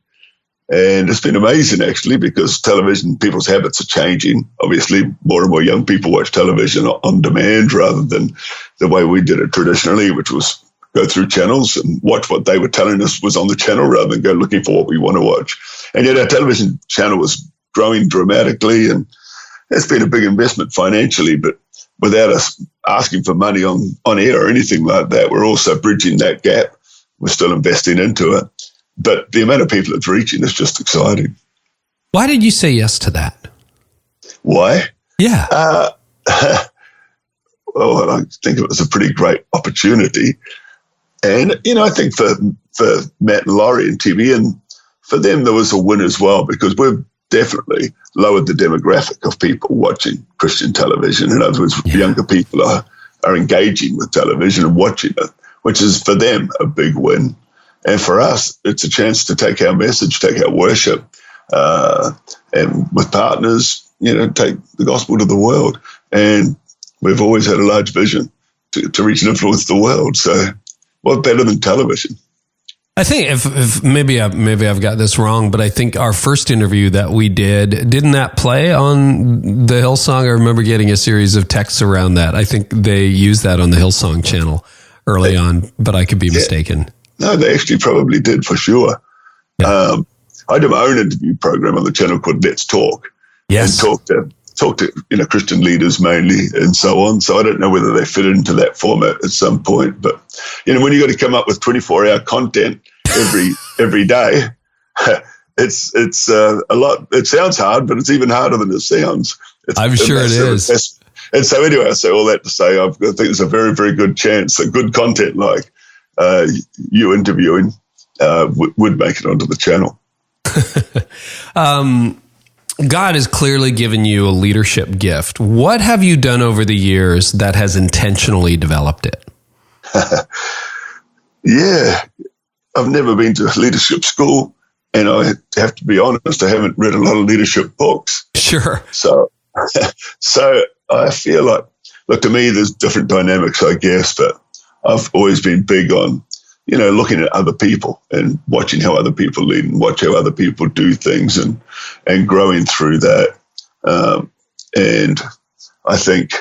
And it's been amazing, actually, because television, people's habits are changing. Obviously, more and more young people watch television on demand rather than the way we did it traditionally, which was go through channels and watch what they were telling us was on the channel rather than go looking for what we want to watch. And yet our television channel was growing dramatically, and it's been a big investment financially, but without us asking for money on air or anything like that, we're also bridging that gap. We're still investing into it. But the amount of people it's reaching is just exciting. Why did you say yes to that? Why? Yeah. Well, I think it was a pretty great opportunity. And, I think for Matt and Laurie and TV, and for them, there was a win as well, because we've definitely lowered the demographic of people watching Christian television. In other words, younger people are engaging with television and watching it, which is for them a big win. And for us, it's a chance to take our message, take our worship, and with partners, take the gospel to the world. And we've always had a large vision to reach and influence the world. So what better than television? I think if maybe I've got this wrong, but I think our first interview that we didn't that play on the Hillsong? I remember getting a series of texts around that. I think they used that on the Hillsong channel early on, but I could be mistaken. No, they actually probably did for sure. Yeah. I did my own interview program on the channel called Let's Talk. Yes. And talk to Christian leaders mainly and so on. So I don't know whether they fit into that format at some point. But when you got to come up with 24-hour content every day, it's a lot. It sounds hard, but it's even harder than it sounds. I'm sure it is. And so anyway, I say all that to say I think there's a very, very good chance that good content like you interviewing would make it onto the channel. God has clearly given you a leadership gift. What have you done over the years that has intentionally developed it? Yeah, I've never been to leadership school, and I have to be honest, I haven't read a lot of leadership books. Sure. So I feel like, look, to me, there's different dynamics, I guess, but I've always been big on looking at other people and watching how other people lead and watch how other people do things and growing through that. And I think,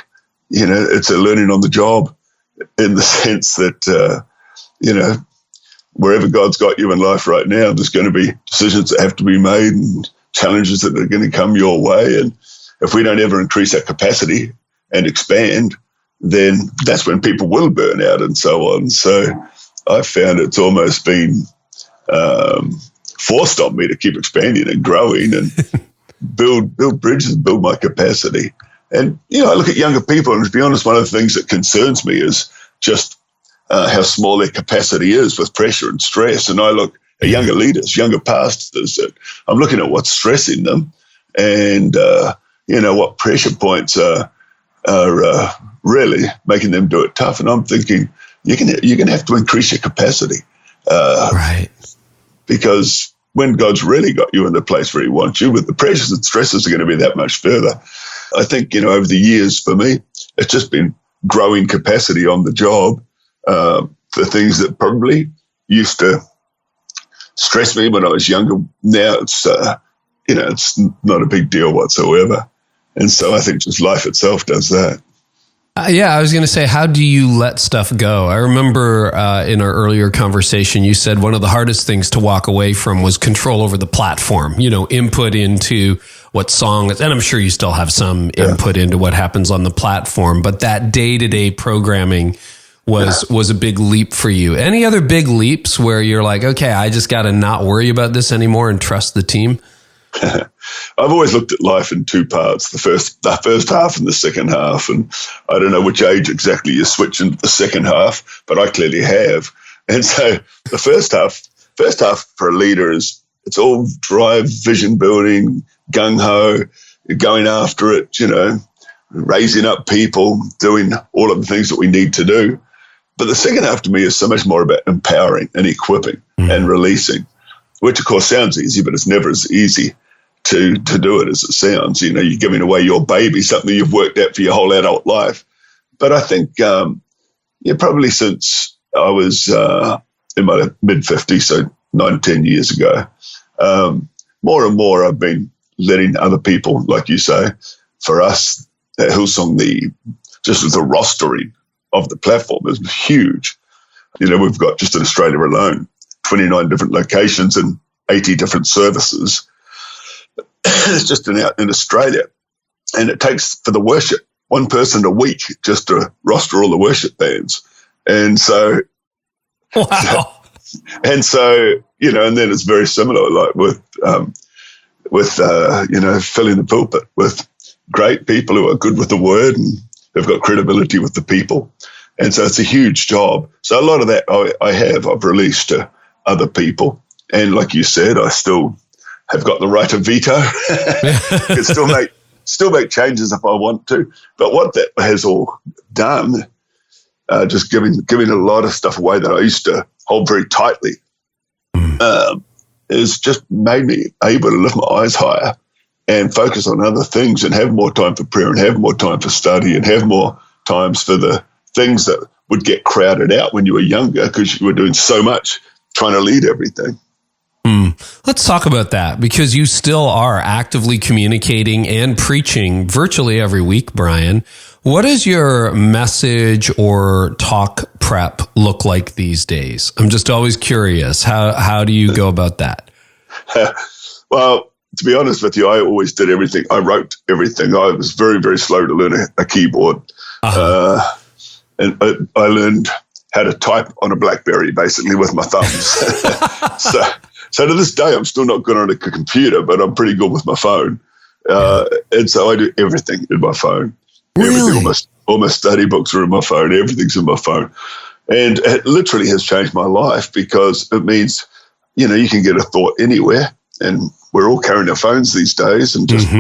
it's a learning on the job in the sense that, wherever God's got you in life right now, there's going to be decisions that have to be made and challenges that are going to come your way. And if we don't ever increase our capacity and expand, then that's when people will burn out and so on. So I found it's almost been forced on me to keep expanding and growing and build bridges and build my capacity. And, I look at younger people, and to be honest, one of the things that concerns me is just how small their capacity is with pressure and stress. And I look at younger leaders, younger pastors, that I'm looking at what's stressing them and, what pressure points are really making them do it tough. And I'm thinking, you're going to have to increase your capacity. Right. Because when God's really got you in the place where he wants you, with the pressures and stresses are going to be that much further. I think, over the years for me, it's just been growing capacity on the job for things that probably used to stress me when I was younger. Now it's, it's not a big deal whatsoever. And so I think just life itself does that. I was going to say, how do you let stuff go? I remember in our earlier conversation, you said one of the hardest things to walk away from was control over the platform, input into what songs, and I'm sure you still have some input into what happens on the platform, but that day-to-day programming was a big leap for you. Any other big leaps where you're like, okay, I just got to not worry about this anymore and trust the team? I've always looked at life in two parts, the first half and the second half. And I don't know which age exactly you switch into the second half, but I clearly have. And so the first half for a leader it's all drive, vision building, gung-ho, going after it, raising up people, doing all of the things that we need to do. But the second half to me is so much more about empowering and equipping and releasing, which of course sounds easy, but it's never as easy to do it as it sounds. You're giving away your baby, something you've worked at for your whole adult life. But I think, probably since I was in my mid-50s, so 9-10 years ago, more and more I've been letting other people, like you say, for us at Hillsong, the rostering of the platform is huge. We've got just in Australia alone, 29 different locations and 80 different services. It's just in Australia. And it takes for the worship one person a week just to roster all the worship bands. And so, wow. And so, and then it's very similar, like with filling the pulpit with great people who are good with the word and they've got credibility with the people. And so it's a huge job. So a lot of that I've released to other people. And like you said, I still have got the right of veto. Can still make changes if I want to. But what that has all done, just giving a lot of stuff away that I used to hold very tightly, is just made me able to lift my eyes higher and focus on other things and have more time for prayer and have more time for study and have more times for the things that would get crowded out when you were younger because you were doing so much trying to lead everything. Let's talk about that, because you still are actively communicating and preaching virtually every week, Brian. What does your message or talk prep look like these days? I'm just always curious. How do you go about that? Well, to be honest with you, I always did everything. I wrote everything. I was very, very slow to learn a keyboard. And I learned how to type on a BlackBerry, basically, with my thumbs. So to this day, I'm still not good on a computer, but I'm pretty good with my phone. And so I do everything in my phone. Really? Everything, all my study books are in my phone. Everything's in my phone. And it literally has changed my life, because it means, you can get a thought anywhere. And we're all carrying our phones these days, and just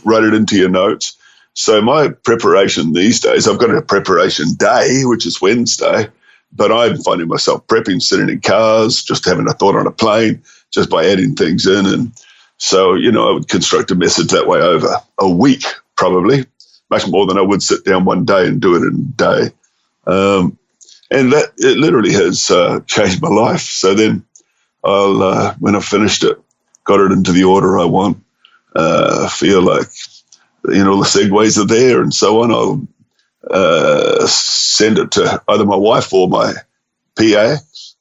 write it into your notes. So my preparation these days, I've got a preparation day, which is Wednesday. But I'm finding myself prepping, sitting in cars, just having a thought on a plane, just by adding things in. And so, I would construct a message that way over a week, probably, much more than I would sit down one day and do it in a day. And that, it literally has changed my life. So then I'll, when I've finished it, got it into the order I want, feel like, the segues are there and so on, I'll send it to either my wife or my PA,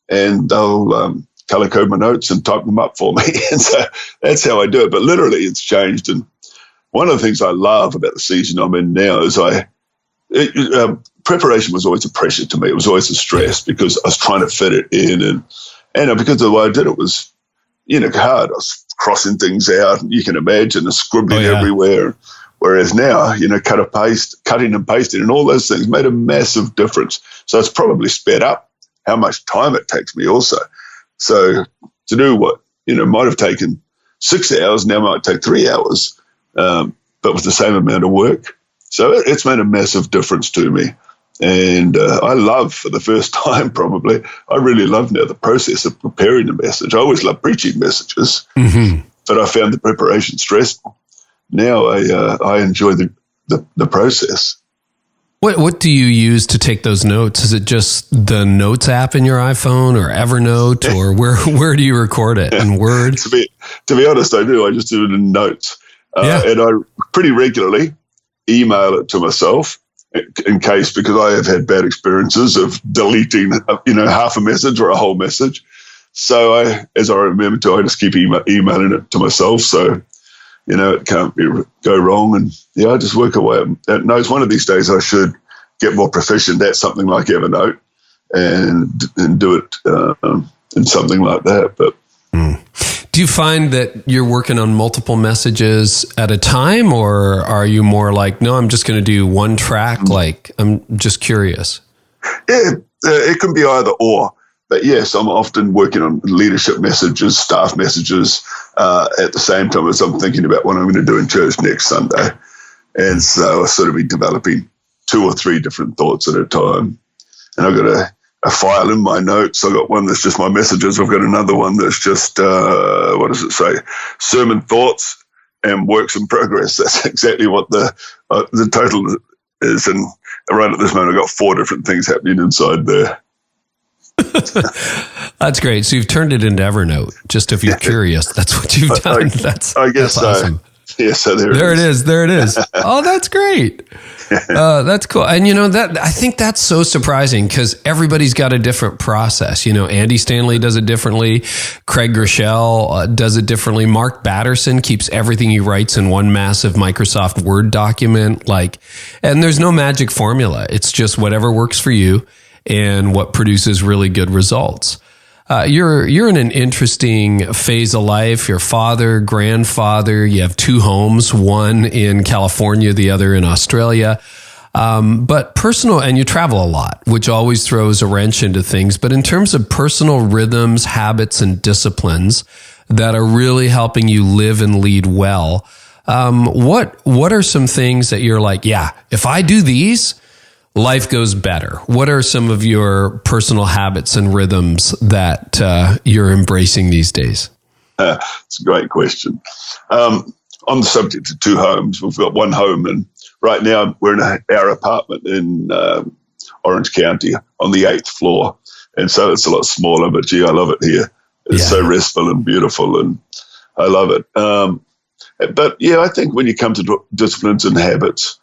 and they'll color code my notes and type them up for me. And so that's how I do it. But literally, it's changed. And one of the things I love about the season I'm in now is preparation was always a pressure to me. It was always a stress, because I was trying to fit it in, and because of the way I did it was, hard. I was crossing things out, and you can imagine the scribbling everywhere. Whereas now, cutting and pasting and all those things made a massive difference. So it's probably sped up how much time it takes me also. So to do what, might have taken 6 hours, now might take 3 hours, but with the same amount of work. So it's made a massive difference to me. And I love, for the first time probably, I really love now the process of preparing a message. I always loved preaching messages, but I found the preparation stressful. Now I enjoy the process. What do you use to take those notes? Is it just the Notes app in your iPhone, or Evernote, or where do you record it? In Word? To be honest, I do. I just do it in Notes, and I pretty regularly email it to myself in case, because I have had bad experiences of deleting half a message or a whole message. So as I remember to, I just keep emailing it to myself. So it can't go wrong. And I just work away at notes. One of these days I should get more proficient at something like Evernote and do it in something like that. But do you find that you're working on multiple messages at a time, or are you more like, no, I'm just going to do one track? Like, I'm just curious. Yeah, it can be either or. But yes, I'm often working on leadership messages, staff messages, at the same time as I'm thinking about what I'm going to do in church next Sunday. And so I'll sort of be developing 2 or 3 different thoughts at a time. And I've got a file in my notes. I've got one that's just my messages. I've got another one that's just, what does it say? Sermon thoughts and works in progress. That's exactly what the total is. And right at this moment, I've got 4 different things happening inside there. That's great. So you've turned it into Evernote. Just if you're curious, that's what you've done. I guess so. Awesome. Yeah, so there it is. There it is. Oh, that's great. That's cool. And that I think that's so surprising, because everybody's got a different process. Andy Stanley does it differently. Craig Groeschel does it differently. Mark Batterson keeps everything he writes in one massive Microsoft Word document. And there's no magic formula. It's just whatever works for you and what produces really good results. You're in an interesting phase of life. You're father, grandfather. You have 2 homes, one in California, the other in Australia. But personal, and you travel a lot, which always throws a wrench into things. But in terms of personal rhythms, habits, and disciplines that are really helping you live and lead well, what are some things that you're like, if I do these, life goes better? What are some of your personal habits and rhythms that you're embracing these days? It's a great question. On the subject of 2 homes, we've got one home, and right now we're in our apartment in Orange County on the 8th floor. And so it's a lot smaller, but gee, I love it here. It's so restful and beautiful, and I love it. But yeah, I think when you come to disciplines and habits,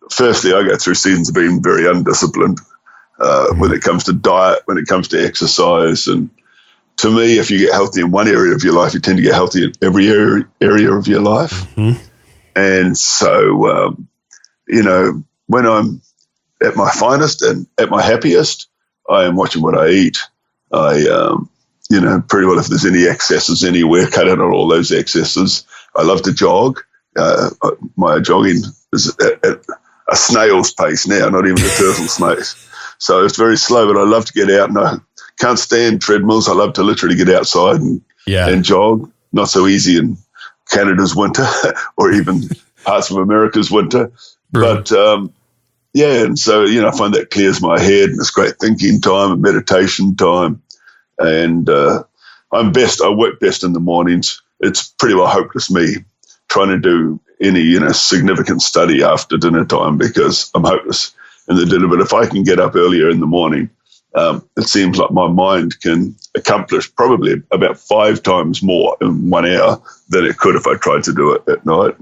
firstly, I go through seasons of being very undisciplined when it comes to diet, when it comes to exercise. And to me, if you get healthy in one area of your life, you tend to get healthy in every area of your life. Mm-hmm. And so, when I'm at my finest and at my happiest, I am watching what I eat. Pretty well if there's any excesses anywhere, cut out on all those excesses. I love to jog. My jogging is at a snail's pace now, not even a turtle's pace. So it's very slow, but I love to get out, and I can't stand treadmills. I love to literally get outside and jog. Not so easy in Canada's winter or even parts of America's winter. But, and so, I find that clears my head, and it's great thinking time and meditation time. And I work best in the mornings. It's pretty well hopeless me trying to do any, significant study after dinner time because I'm hopeless in the dinner. But if I can get up earlier in the morning, it seems like my mind can accomplish probably about 5 times more in 1 hour than it could if I tried to do it at night.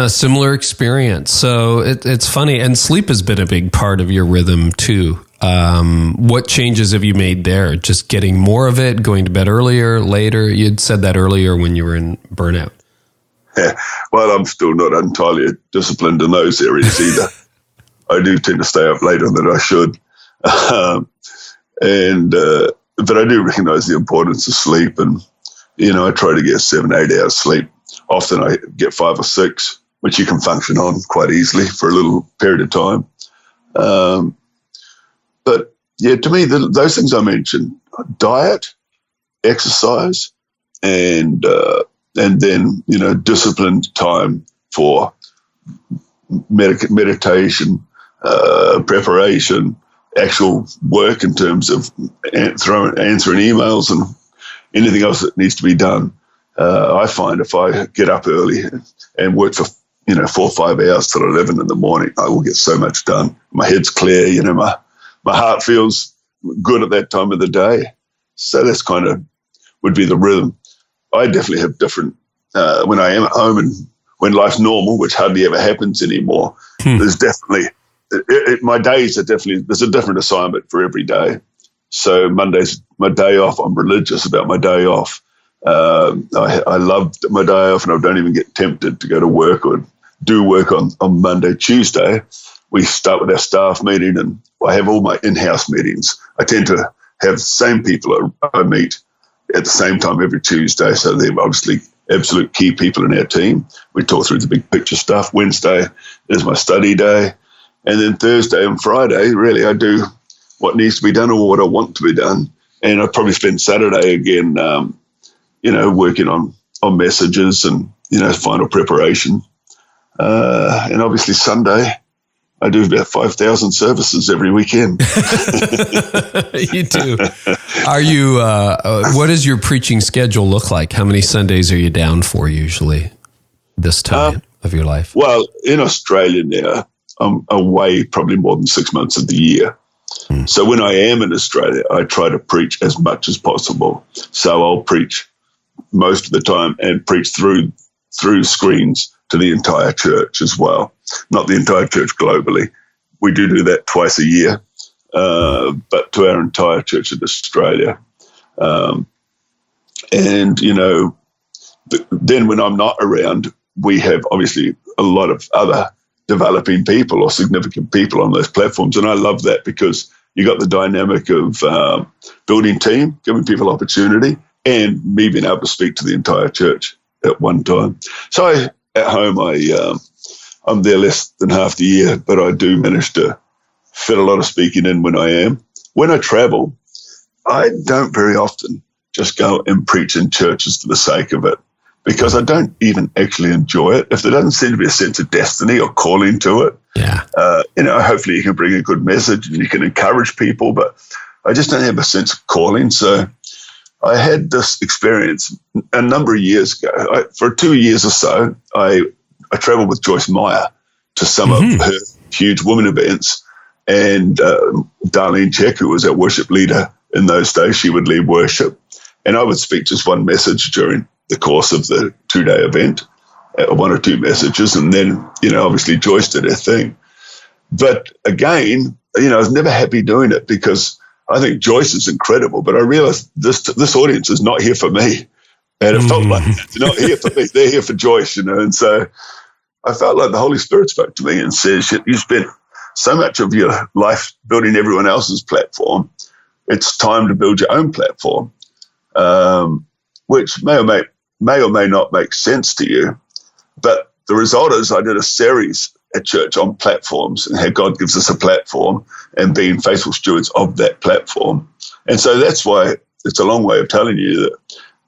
Similar experience. So it's funny. And sleep has been a big part of your rhythm too. What changes have you made there? Just getting more of it, going to bed earlier, later? You'd said that earlier when you were in burnout. Yeah. Well, I'm still not entirely disciplined in those areas either. I do tend to stay up later than I should. But I do recognize the importance of sleep, and, I try to get 7-8 hours sleep. Often I get 5 or 6, which you can function on quite easily for a little period of time. But yeah, to me, those things I mentioned, diet, exercise, and then, disciplined time for meditation, preparation, actual work in terms of answering emails and anything else that needs to be done. I find if I get up early and work for 4 or 5 hours till 11 in the morning, I will get so much done. My head's clear, my heart feels good at that time of the day. So that's kind of would be the rhythm. I definitely have different, when I am at home and when life's normal, which hardly ever happens anymore, there's definitely, my days are definitely, there's a different assignment for every day. So Monday's my day off. I'm religious about my day off. I love my day off, and I don't even get tempted to go to work or do work on Monday. Tuesday, we start with our staff meeting, and I have all my in-house meetings. I tend to have the same people I meet at the same time every Tuesday, so they're obviously absolute key people in our team. We talk through the big picture stuff. Wednesday is my study day, and then Thursday and Friday, really, I do what needs to be done or what I want to be done, and I probably spend Saturday again, working on messages and, final preparation. And obviously Sunday, I do about 5,000 services every weekend. You do. Are you, what does your preaching schedule look like? How many Sundays are you down for usually this time of your life? Well, in Australia now, I'm away probably more than 6 months of the year. So when I am in Australia, I try to preach as much as possible. So I'll preach most of the time and preach through screens to the entire church as well. Not the entire church globally. We do that twice a year, but to our entire church in Australia. Then when I'm not around, we have obviously a lot of other developing people or significant people on those platforms. And I love that because you got the dynamic of building team, giving people opportunity, and me being able to speak to the entire church at one time. So at home, I'm there less than half the year, but I do manage to fit a lot of speaking in when I am. When I travel, I don't very often just go and preach in churches for the sake of it, because I don't even actually enjoy it. If there doesn't seem to be a sense of destiny or calling to it, hopefully you can bring a good message and you can encourage people, but I just don't have a sense of calling. So I had this experience a number of years ago. For 2 years or so, I traveled with Joyce Meyer to some of her huge women events, And Darlene Check, who was our worship leader in those days, she would lead worship. And I would speak just one message during the course of the 2-day event, one or two messages. And then, obviously Joyce did her thing. But again, I was never happy doing it because I think Joyce is incredible. But I realized this audience is not here for me. And it felt like they're not here for me. They're here for Joyce, And so I felt like the Holy Spirit spoke to me and says, you spent so much of your life building everyone else's platform. It's time to build your own platform, which may or may not make sense to you. But the result is I did a series at church on platforms and how God gives us a platform and being faithful stewards of that platform. And so that's why it's a long way of telling you that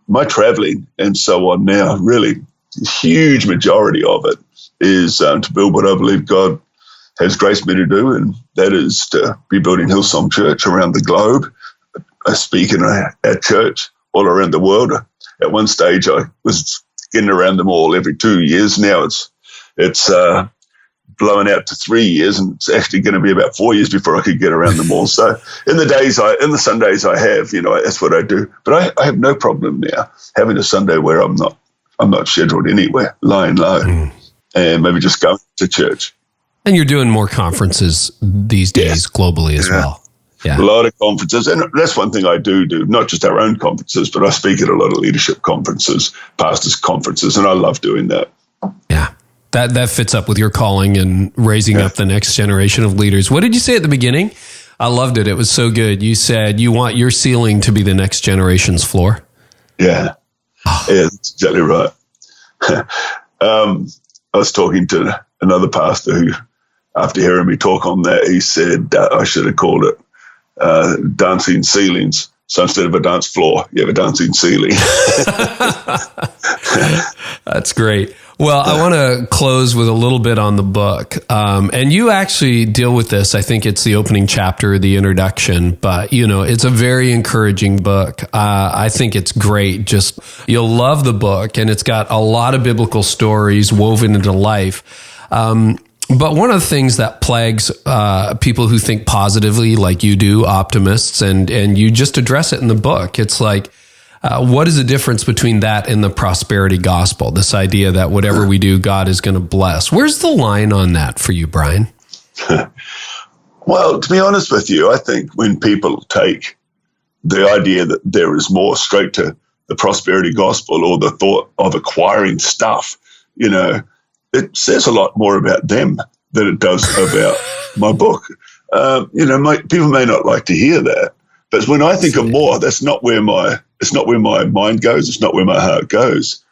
my traveling and so on now, really, a huge majority of it is to build what I believe God has graced me to do, and that is to be building Hillsong Church around the globe. I speak in at church all around the world. At one stage, I was getting around them all every 2 years. Now it's blown out to 3 years, and it's actually going to be about 4 years before I could get around them all. So in the Sundays I have, that's what I do. But I have no problem now having a Sunday where I'm not scheduled anywhere, lying low, and maybe just going to church. And you're doing more conferences these days globally as well. Yeah. A lot of conferences. And that's one thing I do, not just our own conferences, but I speak at a lot of leadership conferences, pastors' conferences, and I love doing that. Yeah. That fits up with your calling and raising up the next generation of leaders. What did you say at the beginning? I loved it. It was so good. You said you want your ceiling to be the next generation's floor. Yeah. Yeah, that's exactly right. I was talking to another pastor who, after hearing me talk on that, he said I should have called it dancing ceilings. So instead of a dance floor, you have a dancing ceiling. That's great. Well, I want to close with a little bit on the book. And you actually deal with this. I think it's the opening chapter, the introduction, but it's a very encouraging book. I think it's great. Just, you'll love the book, and it's got a lot of biblical stories woven into life. But one of the things that plagues people who think positively, like you do, optimists, and you just address it in the book. It's like, what is the difference between that and the prosperity gospel? This idea that whatever we do, God is going to bless. Where's the line on that for you, Brian? Well, to be honest with you, I think when people take the idea that there is more straight to the prosperity gospel or the thought of acquiring stuff, it says a lot more about them than it does about my book. People may not like to hear that, but when I think of more, it's not where my mind goes. It's not where my heart goes,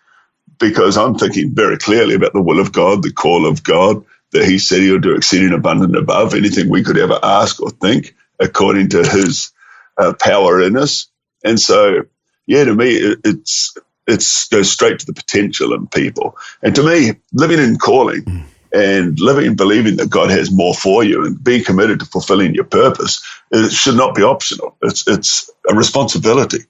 because I'm thinking very clearly about the will of God, the call of God, that He said He'll do exceeding abundant above anything we could ever ask or think, according to His power in us. And so, to me, it goes straight to the potential in people. And to me, living in calling and living believing that God has more for you and being committed to fulfilling your purpose, it should not be optional. It's a responsibility.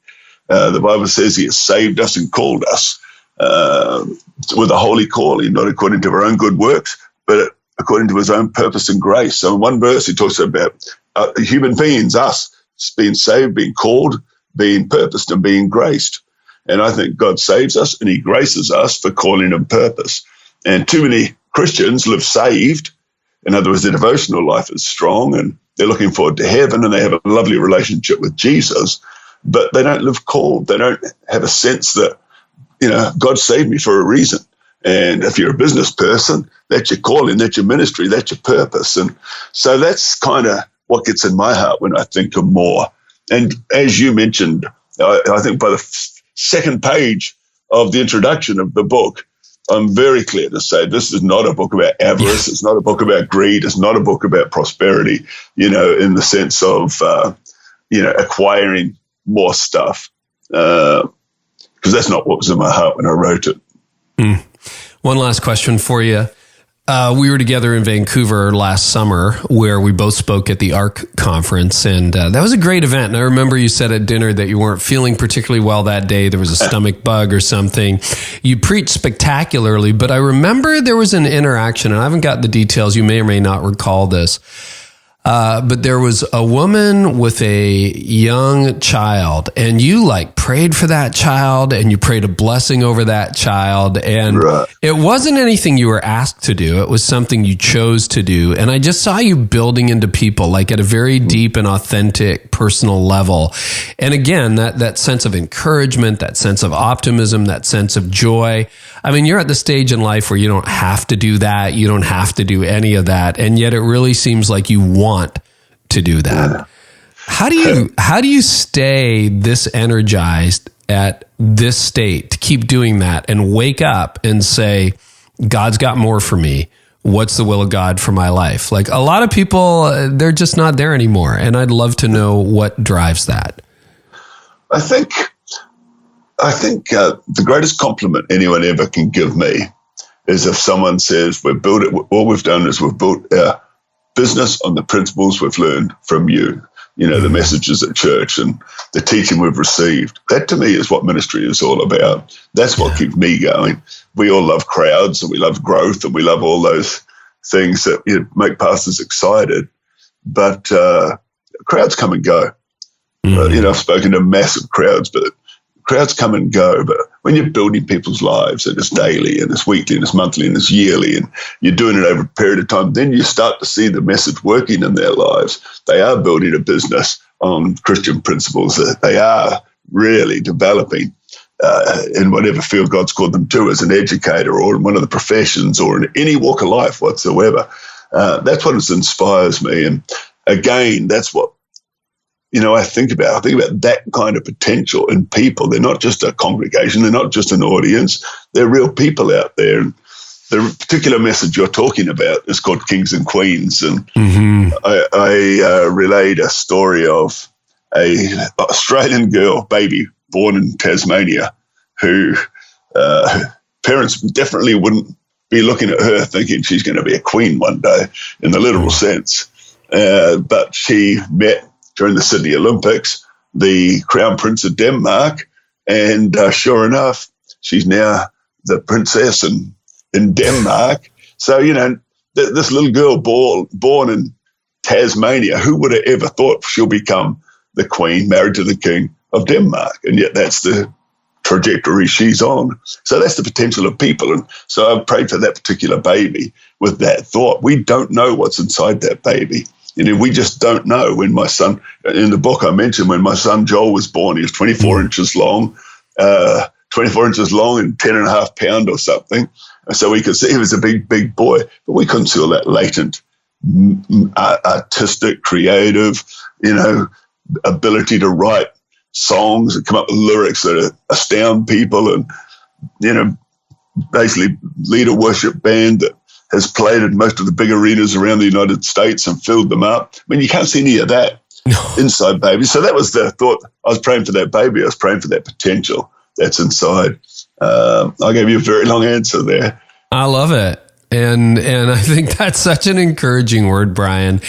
The Bible says He has saved us and called us with a holy calling, not according to our own good works, but according to His own purpose and grace. So in one verse, He talks about human beings, us, being saved, being called, being purposed, and being graced. And I think God saves us and He graces us for calling and purpose. And too many Christians live saved. In other words, their devotional life is strong and they're looking forward to heaven and they have a lovely relationship with Jesus, but they don't live called. They don't have a sense that, God saved me for a reason. And if you're a business person, that's your calling, that's your ministry, that's your purpose. And so that's kind of what gets in my heart when I think of more. And as you mentioned, I think by the second page of the introduction of the book, I'm very clear to say this is not a book about avarice. It's not a book about greed. It's not a book about prosperity, in the sense of, acquiring more stuff. Because that's not what was in my heart when I wrote it. One last question for you. We were together in Vancouver last summer where we both spoke at the ARC conference, and that was a great event. And I remember you said at dinner that you weren't feeling particularly well that day. There was a stomach bug or something. You preached spectacularly, but I remember there was an interaction, and I haven't got the details. You may or may not recall this. But there was a woman with a young child, and you like prayed for that child, and you prayed a blessing over that child. And it wasn't anything you were asked to do. It was something you chose to do. And I just saw you building into people like at a very deep and authentic personal level. And again, that sense of encouragement, that sense of optimism, that sense of joy. I mean, you're at the stage in life where you don't have to do that. You don't have to do any of that. And yet it really seems like you want to do that. How do you stay this energized at this state to keep doing that and wake up and say, God's got more for me? What's the will of God for my life? Like a lot of people, they're just not there anymore. And I'd love to know what drives that. I think the greatest compliment anyone ever can give me is if someone says, all we've done is we've built our business on the principles we've learned from you, the messages at church and the teaching we've received. That to me is what ministry is all about. That's what keeps me going. We all love crowds and we love growth and we love all those things that make pastors excited. But crowds come and go. I've spoken to massive crowds, but crowds come and go. But when you're building people's lives and it's daily and it's weekly and it's monthly and it's yearly and you're doing it over a period of time, then you start to see the message working in their lives. They are building a business on Christian principles. That they are really developing in whatever field God's called them to as an educator or in one of the professions or in any walk of life whatsoever. That's what inspires me. And again, that's what I think about that kind of potential in people. They're not just a congregation. They're not just an audience. They're real people out there. And the particular message you're talking about is called Kings and Queens. And I relayed a story of a Australian girl, baby, born in Tasmania, who parents definitely wouldn't be looking at her thinking she's going to be a queen one day in the literal sense. But she met during the Sydney Olympics, the Crown Prince of Denmark, and sure enough, she's now the princess in Denmark. So, this little girl born in Tasmania, who would have ever thought she'll become the queen, married to the king of Denmark? And yet that's the trajectory she's on. So that's the potential of people. And so I prayed for that particular baby with that thought. We don't know what's inside that baby. We just don't know. When my son, in the book I mentioned, when my son Joel was born, he was 24 inches long and 10 and a half pounds or something. And so we could see he was a big, big boy, but we couldn't see all that latent, artistic, creative, ability to write songs and come up with lyrics that astound people and, basically lead a worship band that has played in most of the big arenas around the United States and filled them up. I mean, you can't see any of that inside baby. So that was the thought. I was praying for that baby. I was praying for that potential that's inside. I gave you a very long answer there. I love it. And I think that's such an encouraging word, Brian.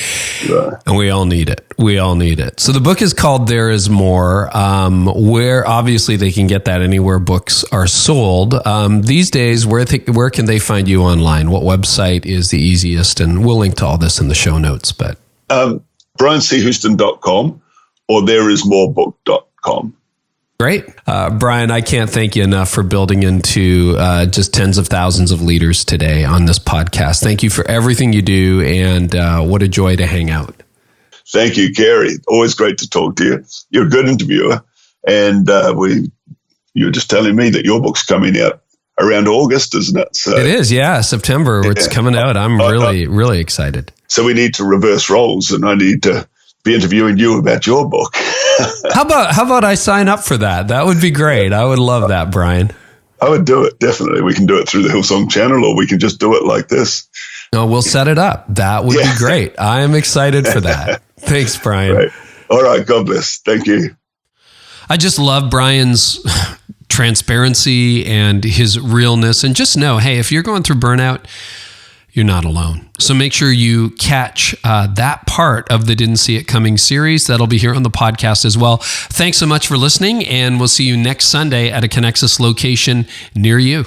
Right. And we all need it. We all need it. So the book is called There Is More, where obviously they can get that anywhere books are sold. These days, where can they find you online? What website is the easiest? And we'll link to all this in the show notes. But brianchouston.com or thereismorebook.com. Great. Brian, I can't thank you enough for building into just tens of thousands of leaders today on this podcast. Thank you for everything you do, and what a joy to hang out. Thank you, Carey. Always great to talk to you. You're a good interviewer, and you were just telling me that your book's coming out around August, isn't it? So, it is, yeah, September. It's coming out. I'm really excited. So we need to reverse roles, and I need to be interviewing you about your book. How about I sign up for that? That would be great. I would love that, Brian. I would do it, definitely. We can do it through the Hillsong channel, or we can just do it like this. No, we'll set it up. That would be great. I am excited for that. Thanks, Brian. Right. All right. God bless. Thank you. I just love Brian's transparency and his realness. And just know, hey, if you're going through burnout, you're not alone. So make sure you catch that part of the Didn't See It Coming series. That'll be here on the podcast as well. Thanks so much for listening, and we'll see you next Sunday at a Connexus location near you.